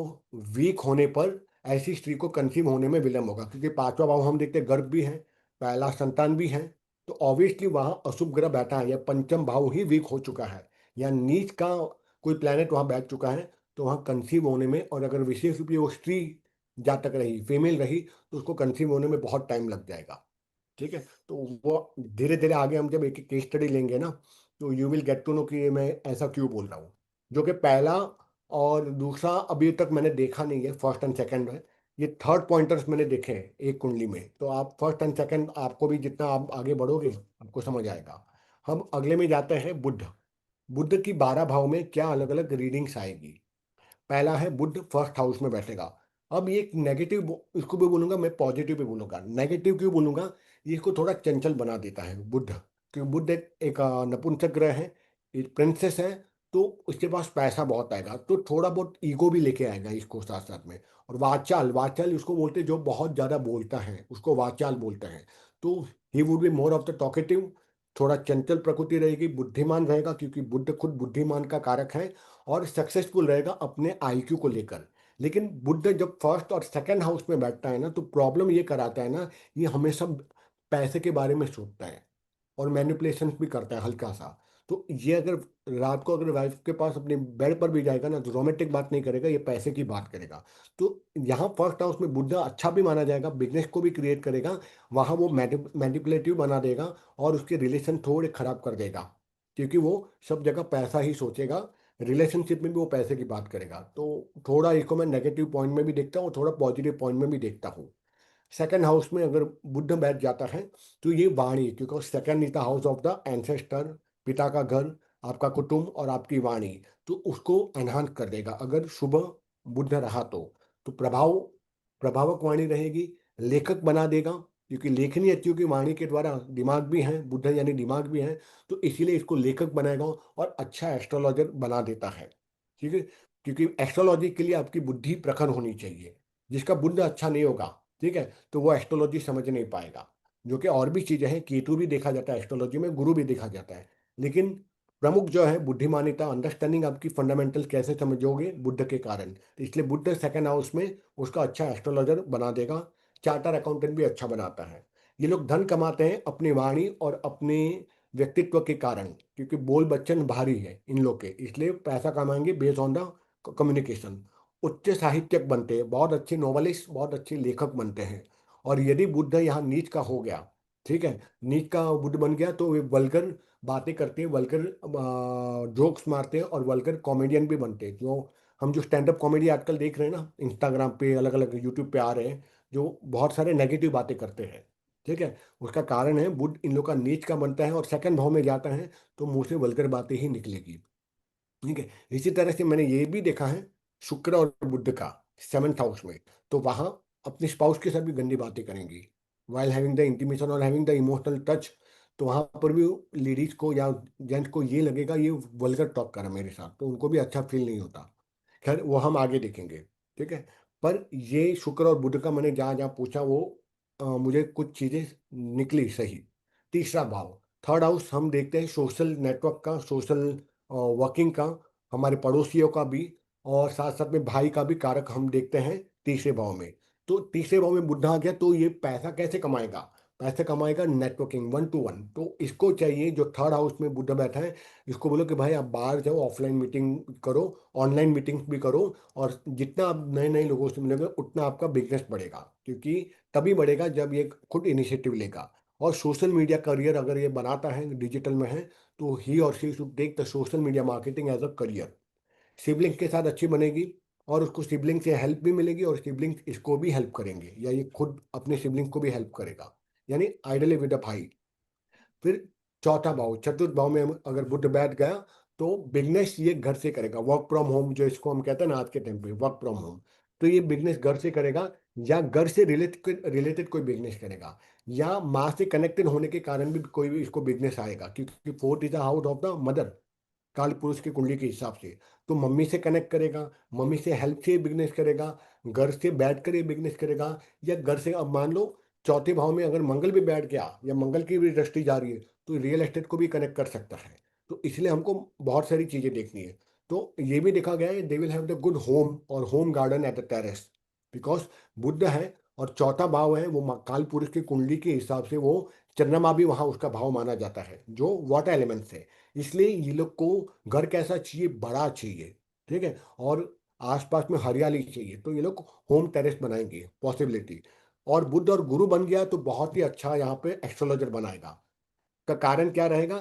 वीक होने पर ऐसी स्त्री को कंसीव होने में विलंब होगा, क्योंकि 5वां भाव हम देखते हैं गर्भ भी है, पहला संतान भी है। तो ऑब्वियसली वहां अशुभ ग्रह बैठा है, या पंचम भाव ही वीक हो चुका है, या नीच का कोई प्लेनेट वहां बैठ चुका है, तो वहां कंसीव होने में, और अगर विशेष रूप से वो स्त्री जातक रही, फीमेल रही, तो उसको कंसीव होने में बहुत टाइम लग जाएगा। ठीक है, तो वो धीरे धीरे आगे हम जब एक एक केस स्टडी लेंगे ना, तो you will get to know कि ये मैं ऐसा क्यों बोल रहा हूँ। जो कि पहला और दूसरा अभी तक मैंने देखा नहीं है, फर्स्ट एंड सेकंड में। ये थर्ड पॉइंटर्स मैंने देखे हैं एक कुंडली में। तो आप फर्स्ट एंड सेकंड, आपको भी जितना आप आगे बढ़ोगे आपको समझ आएगा। हम अगले में जाते हैं बुध। बुध की 12 भाव में क्या अलग अलग रीडिंग्स आएगी। पहला है बुध फर्स्ट हाउस में बैठेगा। अब ये एक नेगेटिव, इसको भी बोलूंगा मैं, पॉजिटिव भी बोलूंगा। नेगेटिव क्यों बोलूंगा, ये इसको थोड़ा चंचल बना देता है बुध, क्योंकि बुध एक नपुंसक ग्रह है, एक प्रिंसेस है, तो उसके पास पैसा बहुत आएगा, तो थोड़ा बहुत ईगो भी लेके आएगा इसको साथ साथ में। और वाचाल, वाचाल उसको बोलते हैं, जो बहुत ज्यादा बोलता है उसको वाचाल बोलते हैं। तो he would be more of the talkative, थोड़ा चंचल प्रकृति रहेगी, बुद्धिमान रहेगा, क्योंकि बुद्ध खुद बुद्धिमान का कारक है, और सक्सेसफुल रहेगा अपने आईक्यू को लेकर। लेकिन बुद्ध जब फर्स्ट और सेकंड हाउस में बैठता है ना, तो प्रॉब्लम ये कराता है ना, ये हमेशा पैसे के बारे में सोचता है और मैनिपुलेशन भी करता है हल्का सा। तो ये अगर रात को अगर वाइफ के पास अपने बेड पर भी जाएगा ना, तो रोमांटिक बात नहीं करेगा, ये पैसे की बात करेगा। तो यहाँ फर्स्ट हाउस में बुद्ध अच्छा भी माना जाएगा, बिजनेस को भी क्रिएट करेगा, वहाँ वो मैनिपुलेटिव बना देगा और उसके रिलेशन थोड़े खराब कर देगा, क्योंकि वो सब जगह पैसा ही सोचेगा, रिलेशनशिप में भी वो पैसे की बात करेगा। तो थोड़ा इसको मैं नेगेटिव पॉइंट में भी देखता हूँ, थोड़ा पॉजिटिव पॉइंट में भी देखता हूँ। सेकंड हाउस में अगर बुद्ध बैठ जाता है, तो ये वाणी, क्योंकि second is the house of the ancestor, पिता का घर, आपका कुटुंब और आपकी वाणी, तो उसको एनहांस कर देगा अगर शुभ बुद्ध रहा तो प्रभावक वाणी रहेगी, लेखक बना देगा, क्योंकि लेखनी अच्छी होगी, वाणी के द्वारा दिमाग भी है, बुद्ध यानी दिमाग भी है, तो इसीलिए इसको लेखक बनाएगा और अच्छा एस्ट्रोलॉजर बना देता है। ठीक है, क्योंकि एस्ट्रोलॉजी के लिए आपकी बुद्धि प्रखर होनी चाहिए। जिसका बुद्ध अच्छा नहीं होगा, ठीक है, तो वो एस्ट्रोलॉजी समझ नहीं पाएगा। जो कि और भी चीजें हैं, केतु भी देखा जाता है एस्ट्रोलॉजी में, गुरु भी देखा जाता है, लेकिन प्रमुख जो है बुद्धिमानिता, अंडरस्टैंडिंग आपकी फंडामेंटल कैसे समझोगे बुद्ध के कारण। तो इसलिए बुद्ध सेकंड हाउस में उसका अच्छा एस्ट्रोलॉजर बना देगा, चार्टर अकाउंटेंट भी अच्छा बनाता है। ये लोग धन कमाते हैं अपनी वाणी और अपने व्यक्तित्व के कारण, क्योंकि बोल बच्चन भारी है इन लोग के, इसलिए पैसा कमाएंगे बेस्ड ऑन द कम्युनिकेशन। उच्च साहित्यक बनते हैं, बहुत अच्छे नॉवलिस्ट, बहुत अच्छे लेखक बनते हैं। और यदि बुद्ध यहाँ नीच का हो गया, ठीक है, नीच का बुद्ध बन गया, तो वे वल्गर बातें करते हैं, वल्गर जोक्स मारते हैं और वल्गर कॉमेडियन भी बनते हैं। जो हम जो स्टैंड अप कॉमेडी आजकल देख रहे हैं ना, इंस्टाग्राम पे, अलग अलग यूट्यूब पे आ रहे हैं, जो बहुत सारे नेगेटिव बातें करते हैं। ठीक है, उसका कारण है बुद्ध इन लोग का नीच का बनता है और सेकंड भाव में जाता है, तो मुंह से वल्गर बातें ही निकलेगी। ठीक है, इसी तरह से मैंने ये भी देखा है शुक्र और बुद्ध का 7th हाउस में, तो वहां अपने स्पाउस के साथ भी गंदी बातें करेंगी, वाइल हैविंग द इंटीमेशन और हैविंग द इमोशनल टच। तो वहां पर भी लेडीज को या जेंट्स को ये लगेगा ये वल्गर टॉक कर रहा है मेरे साथ, तो उनको भी अच्छा फील नहीं होता। खैर वो हम आगे देखेंगे, ठीक है। पर ये शुक्र और बुध का मैंने जहाँ जहाँ पूछा वो मुझे कुछ चीजें निकली सही। तीसरा भाव, थर्ड हाउस, हम देखते हैं सोशल नेटवर्क का, सोशल वर्किंग का, हमारे पड़ोसियों का भी, और साथ साथ में भाई का भी कारक हम देखते हैं तीसरे भाव में। तो तीसरे भाव में बुध आ गया तो ये पैसा कैसे कमाएगा? पैसे कमाएगा नेटवर्किंग, वन टू वन। तो इसको चाहिए, जो थर्ड हाउस में बुध बैठा है, इसको बोलो कि भाई आप बाहर जाओ, ऑफलाइन मीटिंग करो, ऑनलाइन मीटिंग्स भी करो, और जितना आप नए नए लोगों से मिलोगे उतना आपका बिजनेस बढ़ेगा, क्योंकि तभी बढ़ेगा जब ये खुद इनिशिएटिव लेगा। और सोशल मीडिया करियर अगर ये बनाता है, डिजिटल में है, तो ही और she should take the social media marketing as a career. Sibling के साथ अच्छी बनेगी, और उसको सिबलिंग से हेल्प भी मिलेगी, और सिबलिंग इसको भी हेल्प करेंगे, या ये खुद अपने सिबलिंग को भी हेल्प करेगा, यानी आइडली विद अ भाई। फिर चौथा भाव, चतुर्थ भाव में अगर बुध बैठ गया तो बिजनेस ये घर से करेगा, वर्क फ्रॉम होम, जो इसको हम कहते हैं ना आज के टाइम पे वर्क फ्रॉम होम। तो ये बिजनेस घर से करेगा, या घर से रिलेटेड रिलेटेड कोई बिजनेस करेगा, या माँ से कनेक्टेड होने के कारण भी कोई भी इसको बिजनेस आएगा, क्योंकि fourth is the house of the mother, काल पुरुष की कुंडली के हिसाब से। तो मम्मी से कनेक्ट करेगा, मम्मी से हेल्प से बिजनेस करेगा, घर से बैठ कर ये बिजनेस करेगा, या घर से, अब मान लो चौथे भाव में अगर मंगल भी बैठ गया, या मंगल की भी दृष्टि जा रही है, तो रियल एस्टेट को भी कनेक्ट कर सकता है। तो इसलिए हमको बहुत सारी चीजें देखनी है। तो ये भी देखा गया है, they will have the good home और home garden at the terrace, because Budh है और चौथा भाव है, वो काल पुरुष की कुंडली के हिसाब से वो चंद्रमा भी वहां उसका भाव माना जाता है, जो वाटर एलिमेंट से। इसलिए ये लोग को घर कैसा चाहिए? बड़ा चाहिए, ठीक है, और आसपास में हरियाली चाहिए, तो ये लोग होम टेरेस बनाएंगे, पॉसिबिलिटी। और बुध और गुरु बन गया तो बहुत ही अच्छा यहाँ पे एस्ट्रोलॉजर बनाएगा। का कारण क्या रहेगा?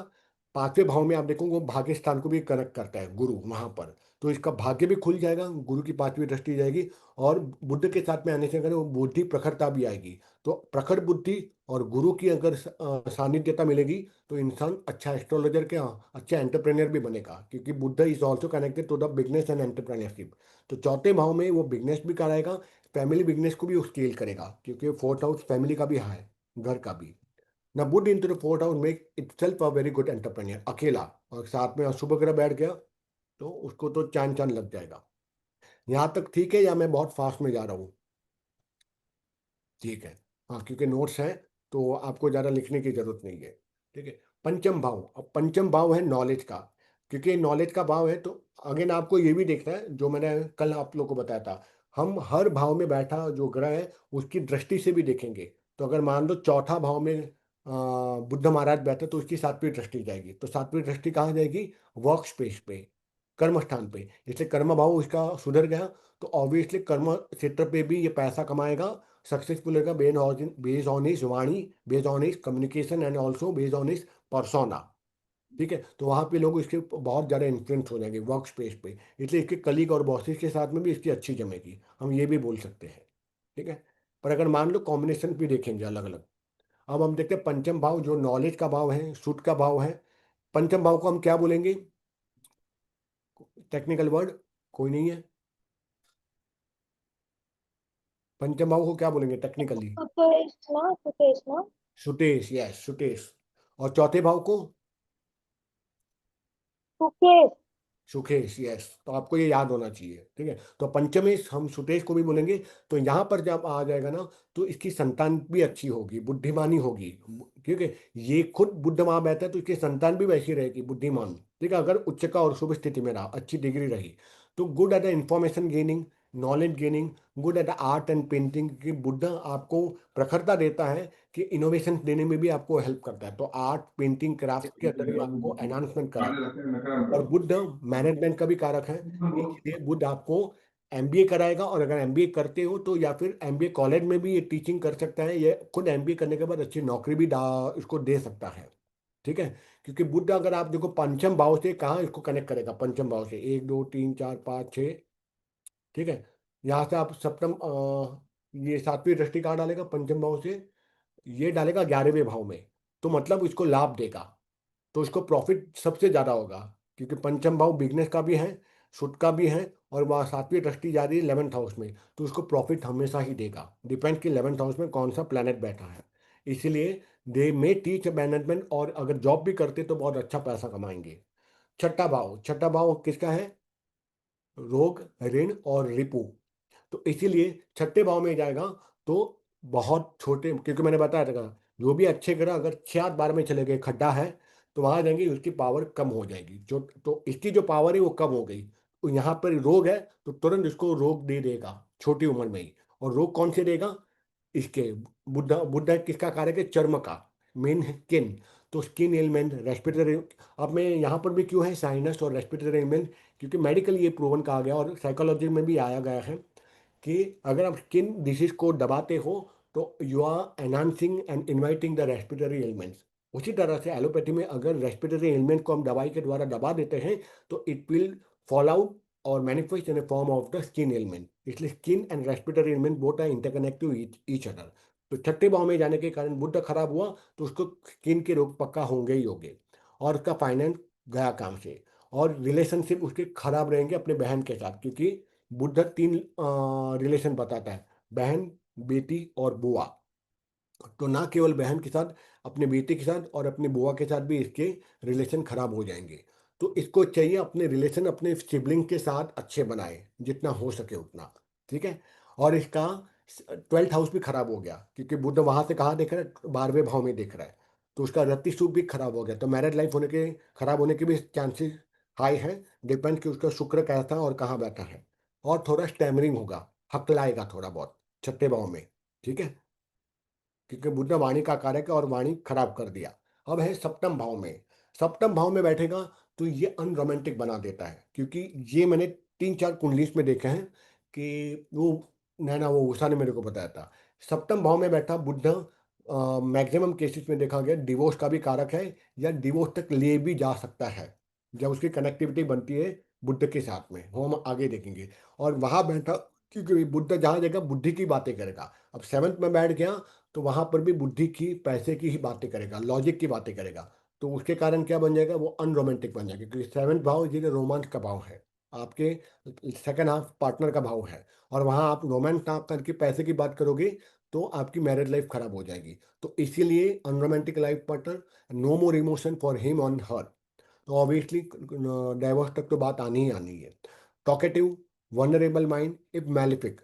पांचवें भाव में आप देखोगे वो भाग्य स्थान को भी कनेक्ट करता है गुरु वहां पर, तो इसका भाग्य भी खुल जाएगा, गुरु की पांचवी दृष्टि जाएगी। और बुद्ध के साथ में आने से अगर वो बुद्धि प्रखरता भी आएगी, तो प्रखर बुद्धि और गुरु की अगर सानिध्यता मिलेगी, तो इंसान अच्छा एस्ट्रोलॉजर के, अच्छा एंटरप्रेन्योर भी बनेगा, क्योंकि Budh is also connected to the business and entrepreneurship. तो चौथे भाव में वो बिजनेस भी कराएगा, फैमिली बिजनेस को भी वो स्केल करेगा, क्योंकि फोर्थ हाउस फैमिली का भी है, घर का भी। ना बुड into the fourth house make itself a very good entrepreneur, अकेला, और साथ में शुभ ग्रह बैठ गया तो उसको तो चांद चांद लग जाएगा। यहाँ तक ठीक है, या मैं बहुत फास्ट में जा रहा हूँ? ठीक है, हाँ, क्योंकि नोट्स हैं तो आपको ज़्यादा लिखने की जरूरत नहीं है, ठीक है। पंचम भाव, अब पंचम भाव है नॉलेज का, क्योंकि नॉलेज का भाव है, तो अगेन आपको ये भी देखना है, जो मैंने कल आप लोग को बताया था, हम हर भाव में बैठा जो ग्रह है उसकी दृष्टि से भी देखेंगे। तो अगर मान लो चौथा भाव में बुद्ध महाराज बैठे, तो उसकी सातवीं दृष्टि जाएगी, तो सातवीं दृष्टि कहाँ जाएगी? वर्क स्पेस पे, कर्म स्थान पे। इसलिए कर्म भाव उसका सुधर गया, तो ऑब्वियसली कर्म क्षेत्र पे भी ये पैसा कमाएगा, सक्सेसफुल होगा, बेस्ड ऑन हिज वाणी, based on his communication, and also based on his persona, ठीक है। तो वहाँ पे लोग इसके बहुत ज़्यादा इन्फ्लुएंस हो जाएंगे वर्क स्पेस पे, इसलिए इसके कलीग और बॉसेस के साथ में भी इसकी अच्छी जमेगी, हम ये भी बोल सकते हैं, ठीक है। पर अगर मान लो कॉम्बिनेशन भी देखेंगे अलग अलग, अब हम देखते हैं पंचम भाव जो नॉलेज का भाव है, सुद का भाव है। पंचम भाव को हम क्या बोलेंगे? टेक्निकल वर्ड कोई नहीं है? पंचम भाव को क्या बोलेंगे टेक्निकली? सुतेशना सुतेशना सुतेश, यस सुतेश। और चौथे भाव को? सुकेश सुखेश, यस। तो आपको ये याद होना चाहिए, ठीक है। तो पंचमेश हम सुतेश को भी बोलेंगे। तो यहाँ पर जब आ जाएगा ना, तो इसकी संतान भी अच्छी होगी, बुद्धिमानी होगी, क्योंकि ये खुद बुद्ध वहां बैठा है, तो इसकी संतान भी वैसी रहेगी, बुद्धिमान, ठीक है। अगर उच्च का और शुभ स्थिति में रहा, अच्छी डिग्री रही, तो good at the information gaining, knowledge gaining, good at the art and painting, कि बुद्ध आपको प्रखरता देता है, कि इनोवेशन देने में भी आपको हेल्प करता है, तो आर्ट पेंटिंग क्राफ्ट के अंदर भी आपको एनहांसमेंट कराएगा। और बुद्ध मैनेजमेंट का भी कारक है, इसलिए बुद्ध आपको एमबीए कराएगा, और अगर एमबीए करते हो तो, या फिर एमबीए कॉलेज में भी ये टीचिंग कर सकता है, ये खुद एमबीए करने के बाद अच्छी नौकरी भी इसको दे सकता है, ठीक है। क्योंकि बुद्ध अगर आप देखो पंचम भाव से कहाँ इसको कनेक्ट करेगा, पंचम भाव से 1 2 3 4 5 6, ठीक है। यहाँ से आप सप्तम ये सातवीं दृष्टि कहाँ डालेगा? पंचम भाव से ये डालेगा 11वें भाव में, तो मतलब इसको लाभ देगा, तो इसको प्रॉफिट सबसे ज्यादा होगा, क्योंकि पंचम भाव बिजनेस का भी है, सुद का भी है, और वह सातवीं दृष्टि जा रही है 11th हाउस में, तो उसको प्रॉफिट हमेशा ही देगा, डिपेंड कि 11th हाउस में कौन सा प्लेनेट बैठा है। इसलिए दे मे टीच मैनेजमेंट, और अगर जॉब भी करते तो बहुत अच्छा पैसा कमाएंगे। छठा भाव, छठा भाव किसका है? रोग, ऋण और रिपु। तो इसीलिए छठे भाव में जाएगा तो बहुत छोटे, क्योंकि मैंने बताया था जो भी अच्छे ग्रह अगर 6 8 12 में चले गए, खड्डा है, तो वहां जाएंगे उसकी पावर कम हो जाएगी, जो तो इसकी जो पावर है वो कम हो गई। तो यहाँ पर रोग है तो तुरंत इसको रोग दे देगा छोटी उम्र में ही। और रोग कौन से देगा? इसके बुद्ध बुद्ध किसका कारक है? चर्म का, मेन है स्किन। तो स्किन एलिमेंट, रेस्पिरेटरी। अब मैं यहाँ पर भी क्यों है साइनस और रेस्पिरेटरी एलिमेंट, क्योंकि मेडिकल ये प्रूवन कहा गया और साइकोलॉजी में भी आया गया है कि अगर आप स्किन डिसीज को दबाते हो तो you are enhancing and inviting the respiratory elements. उसी तरह से एलोपैथी में अगर रेस्पिरेटरी एलिमेंट को हम दवाई के द्वारा दबा देते हैं तो इट विल फॉल आउट और manifest in form of the skin element. इसलिए skin and respiratory element both are interconnective each other. तो छठे भाव में जाने के कारण बुद्ध खराब हुआ तो उसको स्किन के रोग पक्का होंगे ही होंगे, और उसका फाइनेंस गया काम से, और रिलेशनशिप उसके खराब रहेंगे अपने बहन के साथ, क्योंकि बुद्ध 3 रिलेशन बताता है, बहन, बेटी और बुआ। तो ना केवल बहन के साथ, अपने बेटे के साथ और अपनी बुआ के साथ भी इसके रिलेशन खराब हो जाएंगे। तो इसको चाहिए अपने रिलेशन अपने सिबलिंग के साथ अच्छे बनाए जितना हो सके उतना, ठीक है। और इसका 12th हाउस भी खराब हो गया, क्योंकि बुद्ध वहां से कहाँ देख रहा है? 12वें भाव में देख रहा है। तो उसका रति शुभ भी खराब हो गया, तो मैरिड लाइफ होने के खराब होने के भी चांसेस हाई है। डिपेंड कि उसका शुक्र कैसा और कहाँ बैठा है। और थोड़ा स्टैमरिंग होगा, हकलाएगा थोड़ा बहुत छठे भाव में, ठीक है, क्योंकि बुद्ध वाणी का कारक है और वाणी खराब कर दिया। अब है सप्तम भाव में। सप्तम भाव में बैठेगा तो ये अनरोमांटिक बना देता है, क्योंकि ये मैंने 3 4 कुंडलीस में देखा है कि वो नैना, वो उषा ने मेरे को बताया था। सप्तम भाव में बैठा बुद्ध मैक्सिमम केसेस में देखा गया डिवोर्स का भी कारक है, या डिवोर्स तक ले भी जा सकता है जब उसकी कनेक्टिविटी बनती है बुद्ध के साथ में, वो हम आगे देखेंगे। और वहां बैठा क्योंकि बुद्ध जहाँ जगह बुद्धि की बातें करेगा। अब 7th में बैठ गया तो वहां पर भी बुद्धि की, पैसे की ही बातें करेगा, लॉजिक की बातें करेगा। तो उसके कारण क्या बन जाएगा? वो अनरोमांटिक बन जाएगा, क्योंकि 7th भाव ये रोमांस का भाव है, आपके सेकंड हाफ पार्टनर का भाव है। और वहां आप रोमांस ना करके पैसे की बात करोगे तो आपकी मैरिड लाइफ खराब हो जाएगी। तो इसीलिए unromantic life partner, no more emotion for him on her. तो ऑब्वियसली डाइवोर्स तक तो बात आनी ही आनी है। Talkative, vulnerable mind if malefic,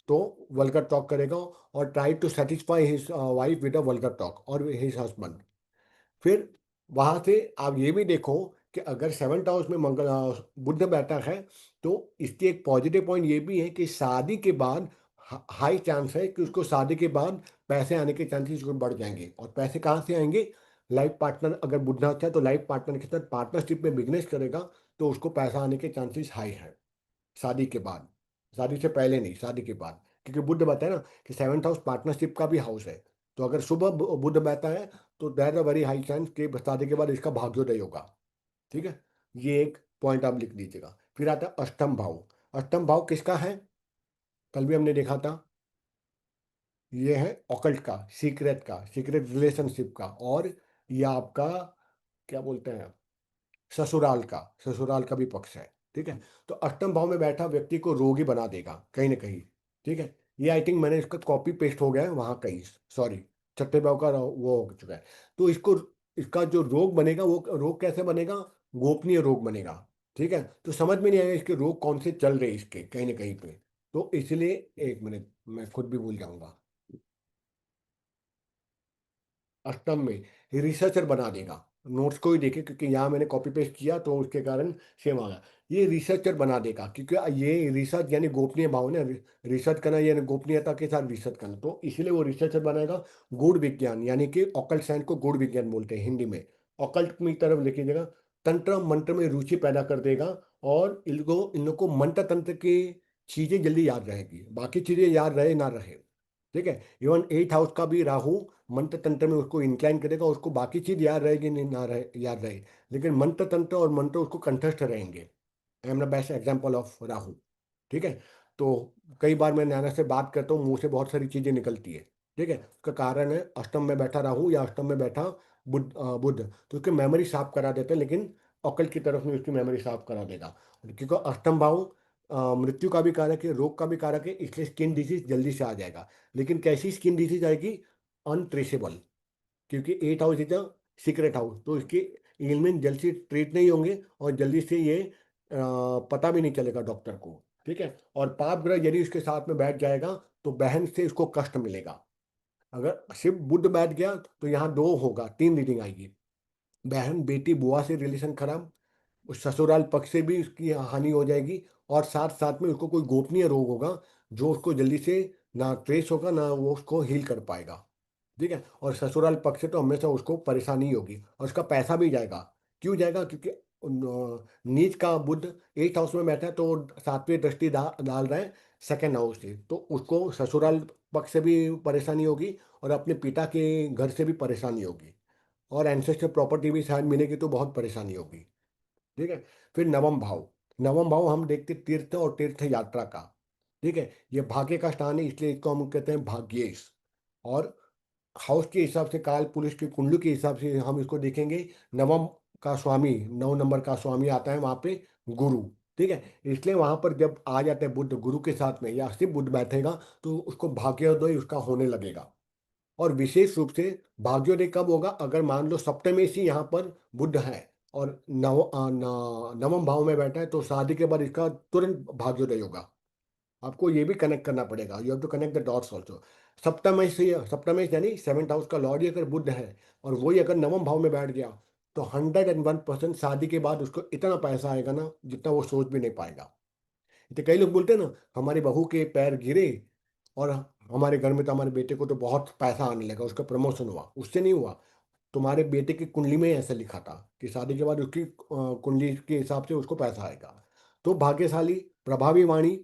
तो वल्गर टॉक करेगा और try to satisfy his wife with a vulgar talk और हिज हस्बैंड। फिर वहां से आप ये भी देखो कि अगर 7th हाउस में मंगल बुध बैठा है तो इसके एक पॉजिटिव पॉइंट ये भी है कि शादी के बाद हाई चांस है कि उसको शादी के बाद पैसे आने के चांसेस उसको बढ़ जाएंगे। और पैसे कहाँ से आएंगे? लाइफ पार्टनर, अगर बुध अच्छा है तो लाइफ पार्टनर के साथ पार्टनरशिप में बिजनेस करेगा तो उसको पैसा आने के चांसेस हाई है शादी के बाद। शादी से पहले नहीं, शादी के बाद, क्योंकि बुध बताए ना कि 7th हाउस पार्टनरशिप का भी हाउस है। तो अगर सुबह बुध बैठा है तो there a very high chance कि शादी के बाद इसका भाग्योदय होगा, ठीक है। ये एक पॉइंट आप लिख लीजिएगा। फिर आता है अष्टम भाव। अष्टम भाव किसका है? कल भी हमने देखा था, ये है ऑकल्ट का, सीक्रेट का, सीक्रेट रिलेशनशिप का, और ये आपका क्या बोलते हैं, ससुराल का, ससुराल का भी पक्ष है, ठीक है। तो अष्टम भाव में बैठा व्यक्ति को रोगी बना देगा कहीं ना कहीं, ठीक है। ये आई थिंक मैंने इसका कॉपी पेस्ट हो गया है वहां कहीं, सॉरी, छठे भाव का वो हो चुका है। तो इसको, इसका जो रोग बनेगा वो रोग कैसे बनेगा? गोपनीय रोग बनेगा, ठीक है। तो समझ में नहीं आएगा इसके रोग कौन से चल रहे इसके कहीं ना कहीं पे। तो इसलिए 1 मिनट, मैं खुद भी भूल जाऊंगा। अष्टम में रिसर्चर बना देगा, नोट्स को ही देखे, क्योंकि यहाँ मैंने कॉपी पेस्ट किया तो उसके कारण सेम आ गया। ये रिसर्चर बना देगा, क्योंकि ये रिसर्च यानी गोपनीय भाव ना, रिसर्च करना यानी गोपनीयता के साथ रिसर्च करना, तो इसीलिए वो रिसर्चर बनाएगा। गूढ़ विज्ञान यानी कि ऑकल्ट साइंस को गूढ़ विज्ञान बोलते हैं हिंदी में। ऑकल्ट की तरफ लेके जाएगा, तंत्र मंत्र में रुचि पैदा कर देगा, और इन लोग को मंत्र तंत्र की चीजें जल्दी याद रहेगी, बाकी चीजें याद रहे ना रहे, ठीक है। इवन 8th हाउस का भी राहु मंत्र तंत्र में उसको इंक्लाइन करेगा, उसको बाकी चीज याद रहेगी नहीं ना रहे, याद रहे, लेकिन मंत्र तंत्र और मंत्र उसको कंठस्थ रहेंगे। I am the best example of Rahu, ठीक है। तो कई बार मैं नैना से बात करता हूँ, मुंह से बहुत सारी चीजें निकलती है, ठीक है। उसका कारण है अष्टम में बैठा राहु या अष्टम में बैठा बुध, तो उसकी मेमोरी साफ करा देते हैं, लेकिन ऑकल्ट की तरफ में उसकी मेमोरी साफ करा देगा, क्योंकि अष्टम भाव मृत्यु का भी कारक है, रोग का भी कारक है, इसलिए स्किन डिजीज जल्दी से आ जाएगा। लेकिन कैसी स्किन डिजीज आएगी? अनट्रेसेबल, क्योंकि 8th house is a secret house, तो इसके एलिमेंट जल्दी से ट्रीट नहीं होंगे और जल्दी से ये पता भी नहीं चलेगा डॉक्टर को। ठीक है। और पाप ग्रह यदि उसके साथ में बैठ जाएगा तो बहन से इसको कष्ट मिलेगा। अगर सिर्फ बुध बैठ गया तो यहाँ दो होगा, तीन रीडिंग आएगी। बहन, बेटी, बुआ से रिलेशन खराब, उस ससुराल पक्ष से भी उसकी हानि हो जाएगी, और साथ साथ में उसको कोई गोपनीय रोग होगा जो उसको जल्दी से ना ट्रेस होगा, ना वो उसको हील कर पाएगा। ठीक है। और ससुराल पक्ष से तो हमेशा उसको परेशानी होगी, और उसका पैसा भी जाएगा। क्यों जाएगा? क्योंकि नीच का बुध 8th हाउस में बैठा है, तो वो सातवीं दृष्टि डाल रहा है 2nd हाउस से, तो उसको ससुराल पक्ष से भी परेशानी होगी और अपने पिता के घर से भी परेशानी होगी, और एंसेस्टर प्रॉपर्टी भी शायद मिलेगी तो बहुत परेशानी होगी। ठीक है। फिर नवम भाव, नवम भाव हम देखते तीर्थ और तीर्थ यात्रा का। ठीक है। ये भाग्य का स्थान है, इसलिए इसको हम कहते हैं भाग्येश। और हाउस के हिसाब से, काल पुरुष की कुंडली के हिसाब से हम इसको देखेंगे। नवम का स्वामी, 9 नंबर का स्वामी आता है वहां पे गुरु। ठीक है। इसलिए वहां पर जब आ जाते हैं बुध गुरु के साथ में, या सिर्फ बुध बैठेगा, तो उसको भाग्योदय उसका होने लगेगा। और विशेष रूप से भाग्योदय कब होगा? अगर मान लो सप्तमेश ही यहाँ पर बुध है और नवम भाव में बैठा है, तो शादी के बाद इसका तुरंत भाग्योदय होगा। आपको ये भी कनेक्ट करना पड़ेगा, you have to connect the dots also. सप्तमेश यानी 7th हाउस का लॉर्ड ही अगर बुध है और वही अगर नवम भाव में बैठ गया, तो 101% शादी के बाद उसको इतना पैसा आएगा ना, जितना वो सोच भी नहीं पाएगा। तो कई लोग बोलते हैं ना, हमारी बहू के पैर गिरे और हमारे घर में तो हमारे बेटे को तो बहुत पैसा आने लगा, उसका प्रमोशन हुआ। उससे नहीं हुआ, तुम्हारे बेटे की कुंडली में ऐसा लिखा था कि शादी के बाद उसकी कुंडली के हिसाब से उसको पैसा आएगा। तो भाग्यशाली, प्रभावी वाणी,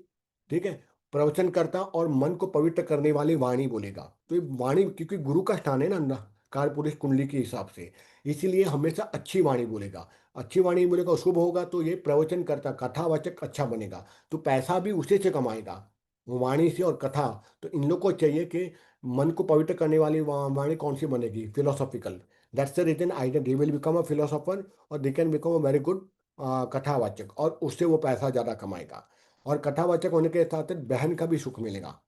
ठीक है, प्रवचन करता और मन को पवित्र करने वाली वाणी बोलेगा। तो ये वाणी, क्योंकि गुरु का स्थान है ना कार पुरुष कुंडली के हिसाब से, इसीलिए हमेशा अच्छी वाणी बोलेगा। अच्छी वाणी बोलेगा, शुभ होगा, तो ये प्रवचन करता, कथावाचक अच्छा बनेगा, तो पैसा भी उसी से कमाएगा, वाणी से और कथा। तो इन लोग को चाहिए कि मन को पवित्र करने वाली वाणी कौन सी बनेगी? Philosophical. That's the reason either they will become a philosopher or they can become a very good कथावाचक, और उससे वो पैसा ज़्यादा कमाएगा। और कथावाचक होने के साथ बहन का भी सुख मिलेगा।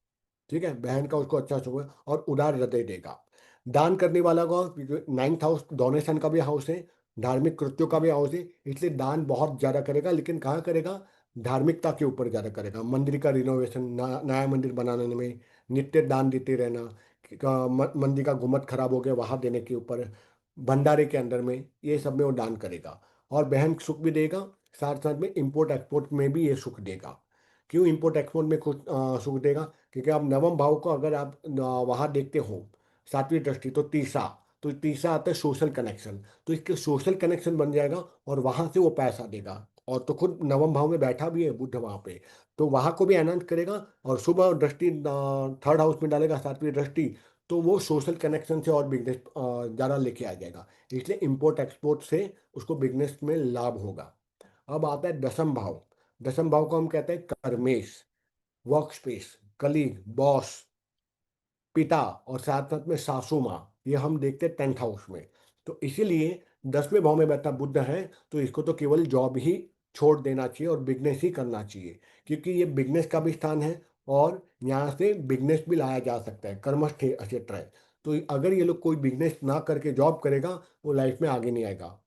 ठीक है। बहन का उसको अच्छा सुख है, और उदार हृदय देगा। दान करने वाला को, 9th हाउस डोनेशन का भी हाउस है, धार्मिक कृत्यों का भी हाउस है, इसलिए दान बहुत ज़्यादा करेगा। लेकिन कहाँ करेगा? धार्मिकता के ऊपर ज़्यादा करेगा। मंदिर का रिनोवेशन, नया मंदिर बनाने में, नित्य दान देते रहना, मंदिर का गुम्बद खराब हो गया वहाँ देने के ऊपर, भंडारे के अंदर में, ये सब में वो दान करेगा। और बहन सुख भी देगा, साथ साथ में इंपोर्ट एक्सपोर्ट में भी ये सुख देगा। क्यों इंपोर्ट एक्सपोर्ट में कुछ सुख देगा? क्योंकि आप नवम भाव को अगर आप वहाँ देखते हो, 7वीं दृष्टि, तो तीसरा आता है सोशल कनेक्शन। तो इसके सोशल कनेक्शन बन जाएगा और वहां से वो पैसा देगा। और तो खुद नवम भाव में बैठा भी है बुध वहां पे, तो वहां को भी एनहांस करेगा। और सुबह दृष्टि 3rd हाउस में डालेगा, 7वीं दृष्टि, तो वो सोशल कनेक्शन से और बिजनेस ज़्यादा लेके आ जाएगा। इसलिए इंपोर्ट एक्सपोर्ट से उसको बिजनेस में लाभ होगा। अब आता है दसम भाव। दसम भाव को हम कहते हैं कर्मेश, वर्क स्पेस, कलीग, बॉस, पिता, और साथ साथ में सासू माँ। ये हम देखते हैं 10th हाउस में। तो इसीलिए 10वें भाव में बैठा बुध है, तो इसको तो केवल जॉब ही छोड़ देना चाहिए और बिजनेस ही करना चाहिए, क्योंकि ये बिजनेस का भी स्थान है, और यहाँ से बिजनेस भी लाया जा सकता है, कर्मठ क्षेत्र है। तो अगर ये लोग कोई बिजनेस ना करके जॉब करेगा, वो लाइफ में आगे नहीं आएगा।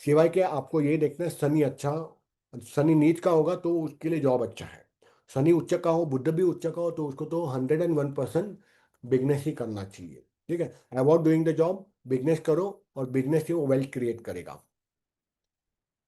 सिवाय के आपको ये देखना है, शनि अच्छा, शनि नीच का होगा तो उसके लिए जॉब अच्छा है। शनि उच्च का हो, बुध भी उच्च का हो, तो उसको तो 101% बिजनेस ही करना चाहिए। ठीक है। Avoid doing the job, business करो, और बिजनेस से वो वेल्थ क्रिएट करेगा।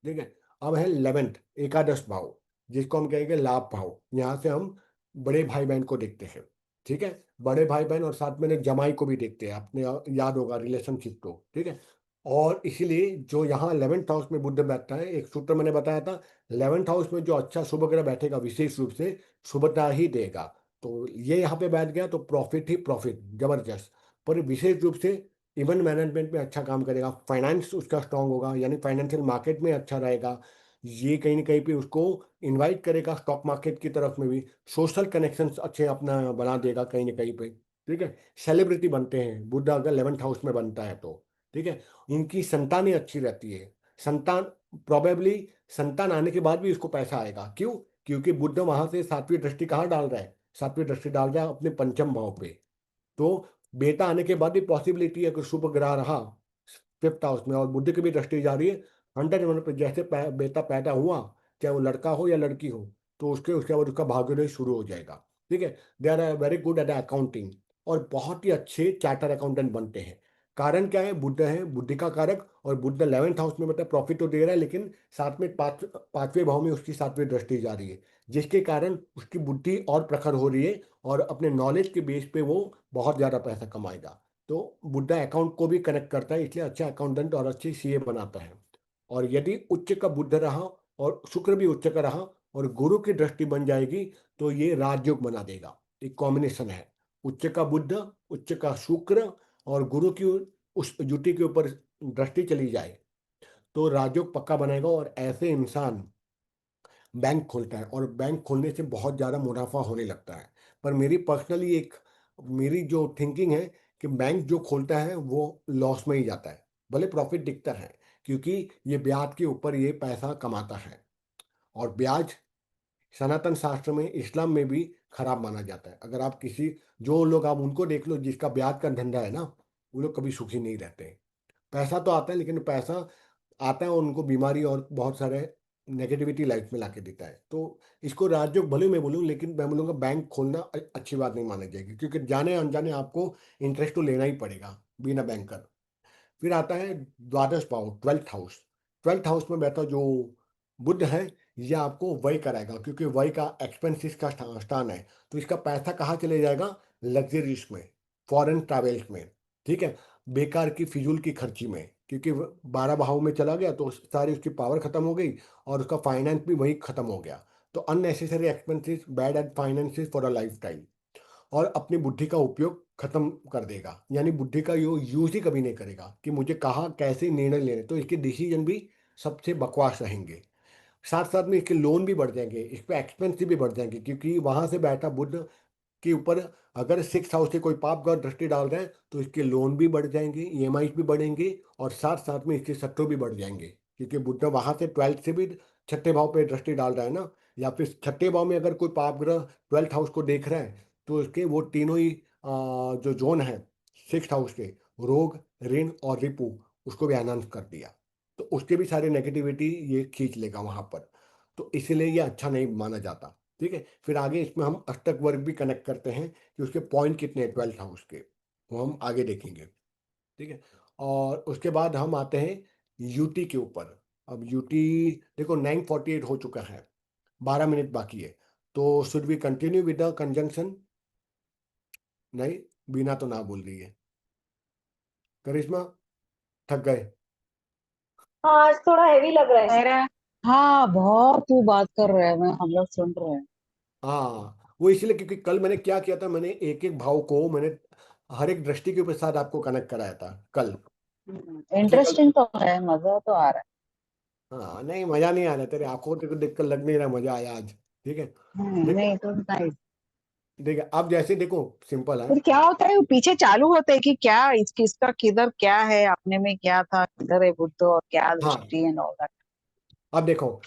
ठीक है। अब है 11th, एकादश भाव, जिसको हम कहेंगे लाभ भाव। यहाँ से हम बड़े भाई बहन को देखते हैं। ठीक है। बड़े भाई बहन और साथ में एक जमाई को भी देखते हैं, आपने याद होगा रिलेशनशिप को। ठीक है। और इसीलिए जो यहाँ 11th हाउस में बुध बैठता है, एक सूत्र मैंने बताया था, 11th हाउस में जो अच्छा शुभ ग्रह बैठेगा विशेष रूप से शुभता ही देगा। तो ये यहाँ पे बैठ गया तो प्रॉफिट ही प्रॉफिट, जबरदस्त। पर विशेष रूप से इवेंट मैनेजमेंट में अच्छा काम करेगा, फाइनेंस उसका स्ट्रांग होगा, यानी फाइनेंशियल मार्केट में अच्छा रहेगा। ये कहीं ना कहीं पे उसको इनवाइट करेगा स्टॉक मार्केट की तरफ में भी, सोशल कनेक्शंस अच्छे अपना बना देगा कहीं ना कहीं पे। ठीक है। सेलिब्रिटी बनते हैं बुध अगर 11th हाउस में बनता है तो। ठीक है। इनकी संतानें अच्छी रहती है, संतान प्रोबेबली, संतान आने के बाद भी इसको पैसा आएगा। क्यों? क्योंकि बुध वहां से 7वीं दृष्टि कहाँ डाल रहा है? 7वीं दृष्टि डाल रहा है अपने पंचम भाव पे। तो बेटा आने के बाद भी पॉसिबिलिटी है कि शुभ ग्रह रहा 5th हाउस में और बुद्ध की भी दृष्टि जा रही है, 100 पर जैसे बेटा पैदा हुआ चाहे वो लड़का हो या लड़की हो, तो उसके बाद उसका भाग्योदय शुरू हो जाएगा। ठीक है, they are very good at accounting, और बहुत ही अच्छे चार्टर अकाउंटेंट बनते हैं। कारण क्या है? बुध है, बुद्धि का कारक, और बुध 11th हाउस में मतलब प्रॉफिट तो दे रहा है, लेकिन साथ में पांचवें भाव में उसकी 7वीं दृष्टि जा रही है, जिसके कारण उसकी बुद्धि और प्रखर हो रही है, और अपने नॉलेज के बेस पे वो बहुत ज़्यादा पैसा कमाएगा। तो बुद्धा अकाउंट को भी कनेक्ट करता है, इसलिए अच्छा अकाउंटेंट और अच्छी सीए बनाता है। और यदि उच्च का बुद्ध रहा और शुक्र भी उच्च का रहा और गुरु की दृष्टि बन जाएगी, तो ये राजयोग बना देगा। एक कॉम्बिनेशन है, उच्च का बुद्ध, उच्च का शुक्र, और गुरु की उस युति के ऊपर दृष्टि चली जाए, तो राजयोग पक्का बनेगा। और ऐसे इंसान बैंक खोलता है, और बैंक खोलने से बहुत ज़्यादा मुनाफा होने लगता है। पर मेरी जो थिंकिंग है कि बैंक जो खोलता है वो लॉस में ही जाता है, भले प्रॉफिट दिखता है, क्योंकि ये ब्याज के ऊपर ये पैसा कमाता है। और ब्याज सनातन शास्त्र में, इस्लाम में भी खराब माना जाता है। अगर आप जो लोग, आप उनको देख लो जिसका ब्याज का धंधा है ना, वो लोग कभी सुखी नहीं रहते हैं। पैसा तो आता है, लेकिन पैसा आता है और उनको बीमारी और बहुत सारे नेगेटिविटी लाइफ में लाके देता है। तो इसको राजयोग भले मैं बोलूँ, लेकिन मैं बोलूँगा बैंक खोलना अच्छी बात नहीं मानी जाएगी, क्योंकि जाने अनजाने आपको इंटरेस्ट तो लेना ही पड़ेगा बिना बैंकर। फिर आता है द्वादश भाव, 12th हाउस। 12th हाउस में बैठा जो बुध है, ये आपको व्यय कराएगा, क्योंकि व्यय का एक्सपेंसिस का स्थान है। तो इसका पैसा कहाँ चले जाएगा? लग्जरीज में, फॉरेन ट्रैवल्स में। ठीक है, बेकार की फिजूल की खर्ची में, क्योंकि 12 भाव में चला गया तो सारी उसकी पावर खत्म हो गई, और उसका फाइनेंस भी वही खत्म हो गया। तो unnecessary expenses, bad at finances for a life time. और अपनी बुद्धि का उपयोग खत्म कर देगा, यानी बुद्धि का यूज ही कभी नहीं करेगा कि मुझे कहाँ कैसे निर्णय लेने। तो इसके डिसीजन भी सबसे बकवास रहेंगे। साथ साथ में इसके लोन भी बढ़ जाएंगे, इस पे एक्सपेंसिव भी बढ़ जाएंगे, क्योंकि वहां से बैठा बुद्ध के ऊपर अगर 6th हाउस से कोई पाप का दृष्टि डाल रहे हैं, तो इसके लोन भी बढ़ जाएंगे, ईएमआई भी बढ़ेंगे, और साथ साथ में इसके शत्रु भी बढ़ जाएंगे, क्योंकि बुद्ध वहां से 12th से भी 6ठे भाव पे दृष्टि डाल रहा है ना। या फिर 6ठे भाव में अगर कोई पाप ग्रह 12th हाउस को देख रहा है, तो इसके वो तीनों ही जो जोन है 6th हाउस के, रोग, ऋण और रिपु, उसको भी एनहांस कर दिया। तो उसके भी सारे नेगेटिविटी ये खींच लेगा वहां पर। तो इसलिए ये अच्छा नहीं माना जाता। ठीक है, फिर आगे इसमें हम अष्टक वर्ग भी कनेक्ट करते हैं कि उसके पॉइंट कितने हैं 12th हाउस के, वो हम आगे देखेंगे। ठीक है, और उसके बाद हम आते हैं यूटी के ऊपर। अब यूटी देखो 9:48 हो चुका है, 12 मिनट बाकी है। तो should we continue with the conjunction? नहीं, बीना तो ना बोल रही है। करिश्मा, थक गए? हाँ आज थोड़ा हैवी लग रहा है। मेरा, हाँ बहुत तू बात कर रहे हैं, मैं हम लोग सुन रहे हैं। हाँ, वो इसलिए क्योंकि कल मैंने क्या किया था, मैंने एक एक भाव को मैंने हर एक दृष्टि के साथ आपको कनेक्ट कराया था कल। इसलिए कल, इंटरेस्टिंग तो है, मजा तो आ रहा हाँ नहीं मजा नहीं आ रहा, तेरे आंखों को देख कर लग नहीं रहा मजा आया आज। ठीक है, है। देखो, नहीं तो नाइस। देखिए अब जैसे देखो, सिंपल है। फिर क्या होता है, वो पीछे चालू होता है कि क्या इसका किधर क्या है, अपने में क्या था, किधर है बुद्ध और क्या हाँ, दृष्टि एंड ऑल दैट। अब देखो,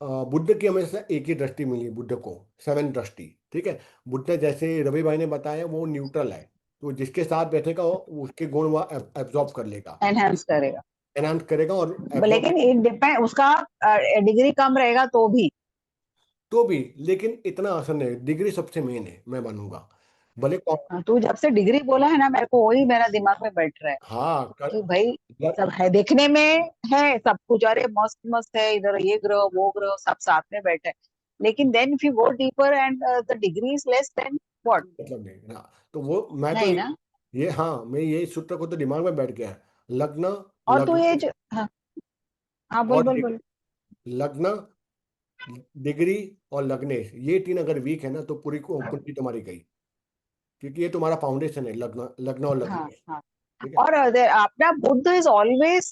बुद्ध की हमेशा एक ही दृष्टि मिली बुद्ध को, 7 दृष्टि। ठीक है, बुद्ध जैसे रवि भाई ने बताया वो न्यूट्रल है, तो जिसके साथ बैठेगा वो उसके गुण वह एब्जॉर्ब कर लेगा, एनहेंस करेगा। एनहांस करेगा और एब्जॉर्ब। लेकिन इट डिपेंड, उसका डिग्री कम रहेगा तो भी। तो भी, लेकिन इतना असर नहीं, डिग्री सबसे मेन है मैं मानूंगा। भले तू जब से डिग्री बोला है ना, मेरे को वही मेरा दिमाग में बैठ रहा है हाँ कि भाई कर, सब है, देखने में है सब कुछ, अरे मस्त मस्त है, इधर ये ग्रह वो ग्रह सब साथ में बैठे हैं। लेकिन then if you go deeper and the degree is less, then what? मतलब नहीं, हाँ तो वो मैं तो नहीं ना। ये हाँ, मैं ये सूत्र को तो दिमाग में बैठ गया है। लग्न, और तो ये लग्न हाँ, हाँ बोल और बोल बोल। लग्न, डिग्री और लग्नेश, ये 3 अगर वीक है ना, तो पूरी को कुंडली तुम्हारी गई, क्योंकि ये तुम्हारा फाउंडेशन है, लग्न, लग्न और हाँ लग्नेश। हाँ। ठीक है, और अपना Budh is always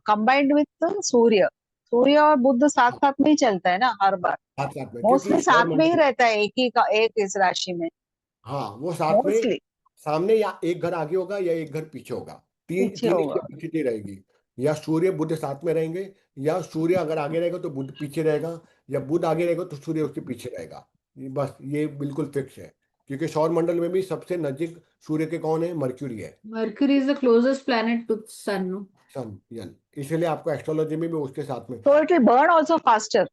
combined with Surya. Surya और बुद्ध साथ हाँ, साथ में ही चलता है ना हर बार। साथ साथ में, क्योंकि मोस्टली सौर साथ में ही मंडल, रहता है, एक इस राशि में। हाँ वो साथ में, मोस्टली सामने या एक घर आगे होगा या एक घर पीछे होगा, तीन पीछे तीन होगा। स्थिति रहेगी। या सूर्य बुध साथ में रहेंगे, या सूर्य अगर आगे रहेगा तो बुध पीछे रहेगा, या बुध आगे रहेगा तो सूर्य उसके पीछे रहेगा। बस ये बिल्कुल फिक्स है, क्योंकि सौर मंडल में भी सबसे नजदीक सूर्य के कौन है? मर्क्यूरी है। Mercury is the closest planet to Sun, no? सन यल, इसलिए आपको एस्ट्रोलॉजी में भी उसके साथ में So it will burn also faster.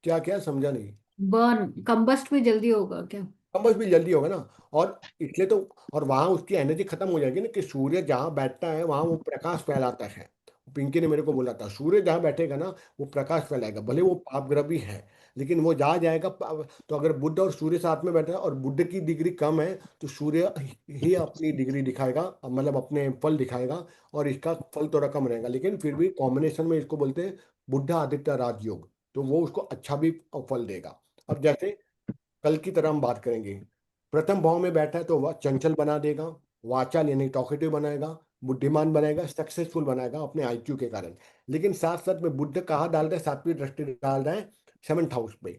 क्या क्या समझा नहीं। बर्न कंबस्ट भी जल्दी होगा क्या? बस भी जल्दी होगा ना। और इसलिए तो, और वहां उसकी एनर्जी खत्म हो जाएगी ना, कि सूर्य जहाँ बैठता है वहां वो प्रकाश फैलाता है। पिंकी ने मेरे को बोला था, सूर्य जहाँ बैठेगा ना वो प्रकाश फैलाएगा, भले वो पाप ग्रह भी है, लेकिन वो जहाँ जाएगा तो अगर बुध और सूर्य साथ में बैठा है और बुध की डिग्री कम है तो सूर्य ही अपनी डिग्री दिखाएगा, मतलब अपने फल दिखाएगा, और इसका फल थोड़ा कम रहेगा, लेकिन फिर भी कॉम्बिनेशन में इसको बोलते हैं बुध आदित्य राजयोग, तो वो उसको अच्छा भी फल देगा। अब जैसे कल की तरह हम बात करेंगे, प्रथम भाव में बैठा है तो वह चंचल बना देगा, वाचाल यानी टॉकेटिव बनाएगा, बुद्धिमान बनाएगा, सक्सेसफुल बनाएगा अपने आईक्यू के कारण। लेकिन साथ साथ में बुद्ध कहाँ डाल रहा है, सातवीं दृष्टि डाल रहा है 7th हाउस पे,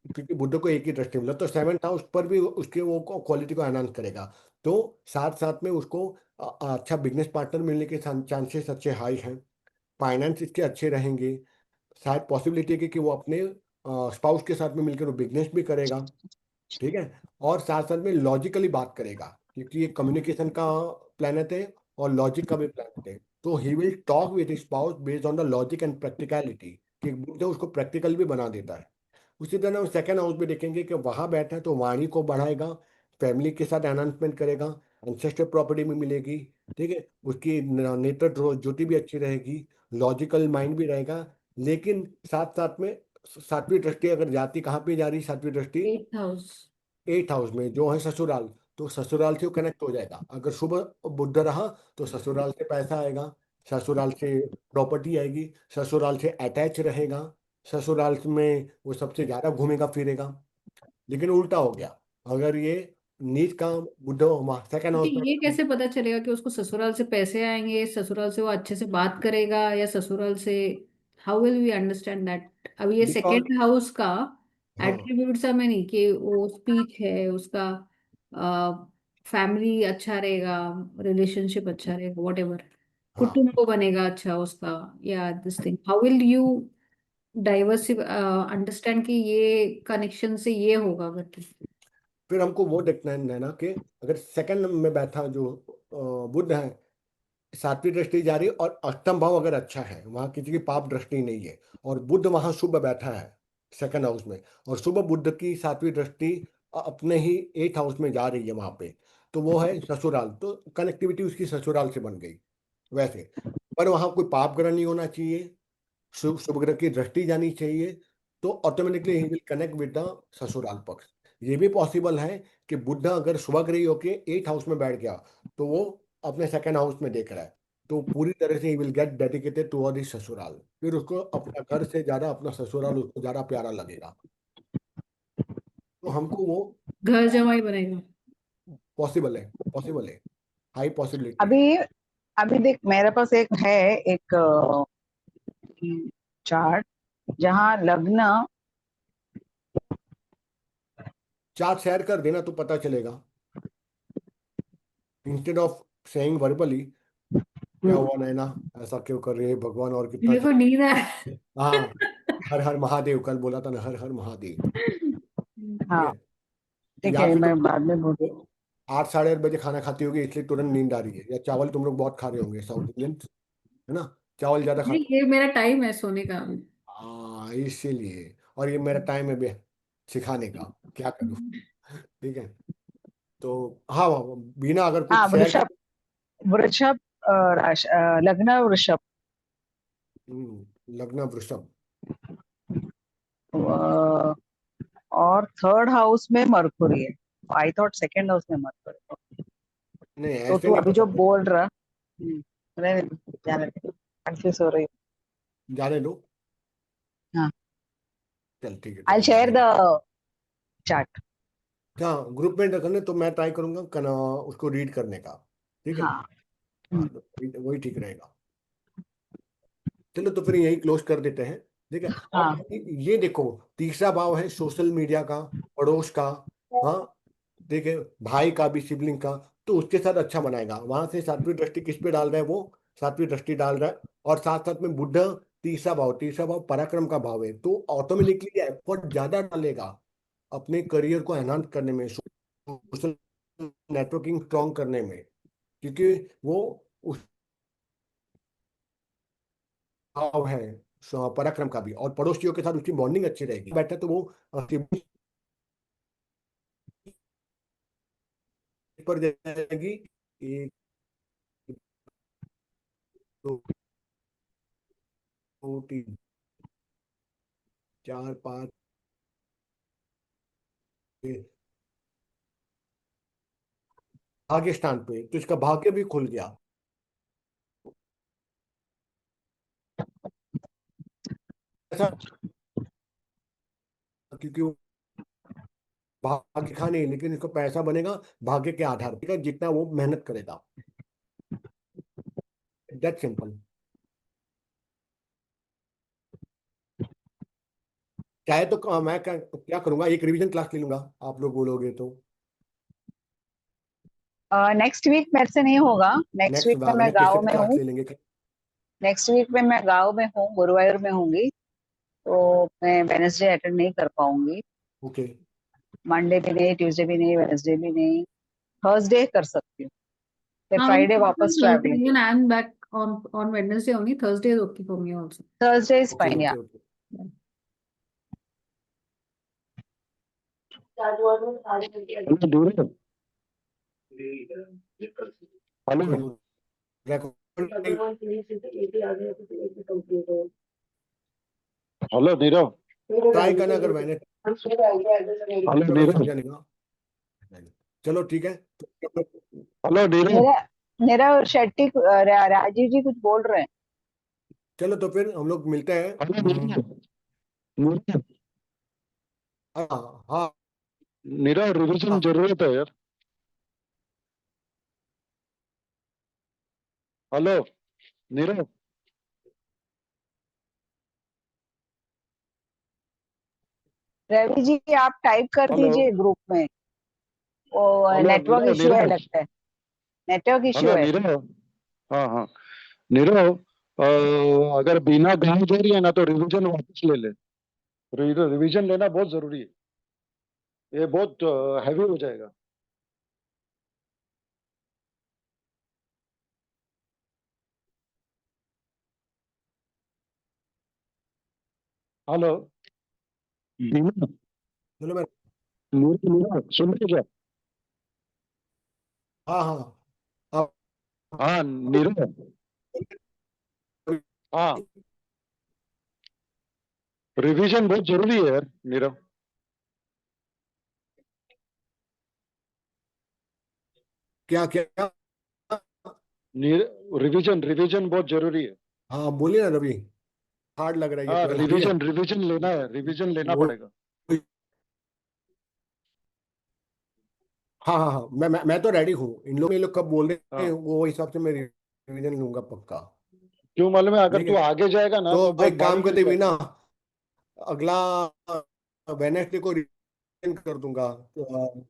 क्योंकि बुद्ध को एक ही दृष्टि मिला, तो 7th हाउस पर भी उसके वो क्वालिटी को एनहांस करेगा। तो साथ साथ में उसको अच्छा बिजनेस पार्टनर मिलने के चांसेस अच्छे हाई हैं, फाइनेंस इसके अच्छे रहेंगे, शायद पॉसिबिलिटी है कि वो अपने स्पाउस के साथ में मिलकर वो बिजनेस भी करेगा। ठीक है। और साथ साथ में लॉजिकली बात करेगा, क्योंकि ये कम्युनिकेशन का प्लेनेट है और लॉजिक का भी प्लेनेट है, तो he will talk with his spouse based on the logic and practicality, कि बुद्ध उसको प्रैक्टिकल भी बना देता है। उसी तरह हम सेकेंड हाउस में देखेंगे कि वहां बैठा है तो वाणी को बढ़ाएगा, फैमिली के साथ एनहांसमेंट करेगा, एंसेस्टर प्रॉपर्टी भी मिलेगी। ठीक है, उसकी नेत्र ज्योति भी अच्छी रहेगी, लॉजिकल माइंड भी रहेगा। लेकिन साथ साथ में सातवीं दृष्टि अगर जाती, कहाँ पे जा रही सातवीं दृष्टि, 8th हाउस। 8th हाउस में जो है ससुराल, तो ससुराल से वो कनेक्ट हो जाएगा। अगर शुभ बुद्ध रहा तो ससुराल से पैसा आएगा, ससुराल से प्रॉपर्टी आएगी, ससुराल से अटैच रहेगा, ससुराल में वो सबसे ज्यादा घूमेगा फिरेगा। लेकिन उल्टा हो गया, अगर ये नीच काम बुद्ध सेकंड तो हाउस ये पर। कैसे पता चलेगा कि उसको ससुराल से पैसे आएंगे, ससुराल से वो अच्छे से बात करेगा, या ससुराल से, how will we understand that? अब ये बिकॉज सेकेंड हाउस का हाँ एट्रीब्यूट्स हमें नहीं कि वो स्पीच है उसका, फैमिली अच्छा रहेगा, रिलेशनशिप अच्छा रहेगा, वॉट एवर, हाँ, कुटुंब बनेगा अच्छा उसका, या this thing, how will you diversive understand कि ये कनेक्शन से ये होगा करके? फिर हमको वो देखना है ना कि अगर सेकंड में बैठा जो बुद्ध है, सातवीं दृष्टि जा रही है और अष्टम भाव अगर अच्छा है, वहां किसी की पाप दृष्टि नहीं है, और बुद्ध वहां शुभ बैठा है सेकंड हाउस में, और शुभ बुद्ध की सातवीं दृष्टि अपने ही 8th हाउस में जा रही है वहां पे, तो वो है ससुराल, तो कनेक्टिविटी उसकी ससुराल से बन गई वैसे। पर वहां कोई पाप ग्रह नहीं होना चाहिए, शुभ शुभ ग्रह की दृष्टि जानी चाहिए, तो automatically he will connect with the ससुराल पक्ष। ये भी पॉसिबल है कि बुद्ध अगर शुभ ग्रही होके 8th हाउस में बैठ गया तो वो अपने सेकंड हाउस में देख रहा है, तो पूरी तरह से he will get dedicated toward his ससुराल, फिर उसको अपना घर से ज्यादा अपना ससुराल उसको ज्यादा प्यारा लगेगा। तो हमको वो घर जमाई बनेगा। पॉसिबल है, हाई पॉसिबिलिटी है। अभी अभी देख, मेरे पास एक है, एक चार्ट जहाँ लग्न, चार्ट शेयर कर देना तो पता चलेगा, इंस्टेड ऑफ सेइंग वर्बली। क्या हुआ नैना, ऐसा क्यों कर रही है भगवान, और कितना मेरे को नींद आ हाँ, हर हर महादेव, कल बोला था ना, हर हर महादेव। ठीक हाँ है, ठीक या है, फिर मैं बाद में बोल। तो 8 साढ़े 8 बजे खाना खाती होगी इसलिए तुरंत नींद आ रही है, या चावल तुम लोग बहुत खा रहे होंगे साउथ इंडियन, है ना, चावल ज्यादा नहीं, खाते ये मेरा टाइम है सोने का। हो। हाँ इसीलिए, और ये मेरा टाइम है सिखाने का, क्या करूँ। ठीक है, तो हाँ बीना अगर हाँ, कुछ शेयर वृषभ, कर। वृषभ लग्न वृषभ, लग्न वृषभ। अ, और थर्ड हाउस में मरकुरी है। आई थॉट सेकंड हाउस में मरकुरी। नहीं तो ऐसे तू नहीं अभी जो पता, बोल रहा, नहीं, जाने कंफ्यूज हो रही। जाने दो। हाँ, चल ठीक है, तो आई फिर शेयर जाने द दो। चार्ट। हाँ ग्रुप में रखने तो मैं ट्राई करूंगा उसको रीड करने का। ठीक है। हाँ। हाँ तो वही ठीक रहेगा। चलो तो फिर यही क्लोज कर देते हैं। ठीक है। और हाँ। ये देखो, तीसरा भाव है सोशल मीडिया का, पड़ोस का। हाँ, देखिए भाई का भी, सिबलिंग का, तो उसके साथ अच्छा बनाएगा। वहां से सातवीं दृष्टि किस पे डाल रहा है, वो सातवीं दृष्टि डाल रहा है, और साथ साथ में बुद्ध तीसरा भाव पराक्रम का भाव है, तो ऑटोमेटिकली एफर्ट ज्यादा डालेगा अपने करियर को एनहांस करने में, सोशल नेटवर्किंग स्ट्रॉन्ग करने में, क्योंकि वो भाव है पराक्रम का भी, और पड़ोसियों के साथ उसकी बॉन्डिंग अच्छी रहेगी। बैठा तो वो त्रिभुज पर जाएगी, एक, दो, दो, तीन, चार, पाँच, छह, भाग्य स्थान पे, तो इसका भाग्य भी खुल गया। ऐसा, क्योंकि वो भाग्य खा नहीं, लेकिन इसको पैसा बनेगा भाग्य के आधार पर, जितना वो मेहनत करेगा। That simple. चाहे तो मैं क्या करूंगा, एक रिवीजन क्लास ले लूंगा, आप लोग बोलोगे तो। नेक्स्ट वीक मेरे से नहीं होगा, नेक्स्ट नेक्स्ट वीक में मैं वेडनेसडे गाँव पे में क्लास हूँ। ले लेंगे। नेक्स्ट वीक में मैं गाँव में हूँ, गुरुवायूर में होंगी, तो मैं वेनसडे अटेंड नहीं कर पाऊंगी। ओके। मंडे भी नहीं, ट्यूसडे भी नहीं, वेनसडे भी नहीं। थर्सडे कर सकती हूँ, फिर हाँ, फ्राइडे वापस Thursday, travelling. even I'm back on Wednesday only. Thursday is okay for me also. Thursday is okay fine, yeah okay okay. Hello Nirav, hello hello Nirav, try करना, अगर मैंने हेलो अगर नीरव, समझा नहीं ना। चलो ठीक है तो, हेलो नीरव। मेरा मेरा शेट्टी राजीव जी कुछ बोल रहे हैं। चलो तो फिर हम लोग मिलते हैं। हेलो नीरव, नीरव, हाँ हाँ। नीरव, रिविजन जरूरत है यार। हेलो नीरव, रवि जी, आप टाइप कर हेलो दीजिए ग्रुप में, वो हेलो नेटवर्क नीरव, इश्यू है नीरव, लगता है, नेटवर्क इश्यू हेलो है। नीरव। हाँ हाँ नीरव, अगर बिना गाँव जा रही है ना तो रिविजन वापस ले ले। रिविजन लेना बहुत जरूरी है, ये बहुत हैवी हो जाएगा। हेलो नीरव, चलो मैं, नीरव सुन रहे क्या? हाँ हाँ। अब हाँ नीरव, हाँ रिवीजन बहुत जरूरी है यार नीरव। क्या क्या। रिवीजन रिवीजन बहुत जरूरी है। हाँ बोलिए ना रवि, हार्ड लग रहा है ये हाँ ट्वेल्व, ठीक है। रिवीजन रिवीजन लेना है, रिवीजन लेना वो, पड़ेगा। हाँ हाँ हाँ, मैं तो रेडी हूँ। इन लोग कब बोल रहे हैं हाँ वो हिसाब से मैं रिवीजन लूंगा पक्का। क्यों मालूम है, अगर ठीक तू है, आगे जाएगा ना तो तो बहुत एक भारी काम गिर करते हुए ना, जाएगा। अगला वेनेसडे को रिवीजन कर दूंगा तो,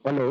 हेलो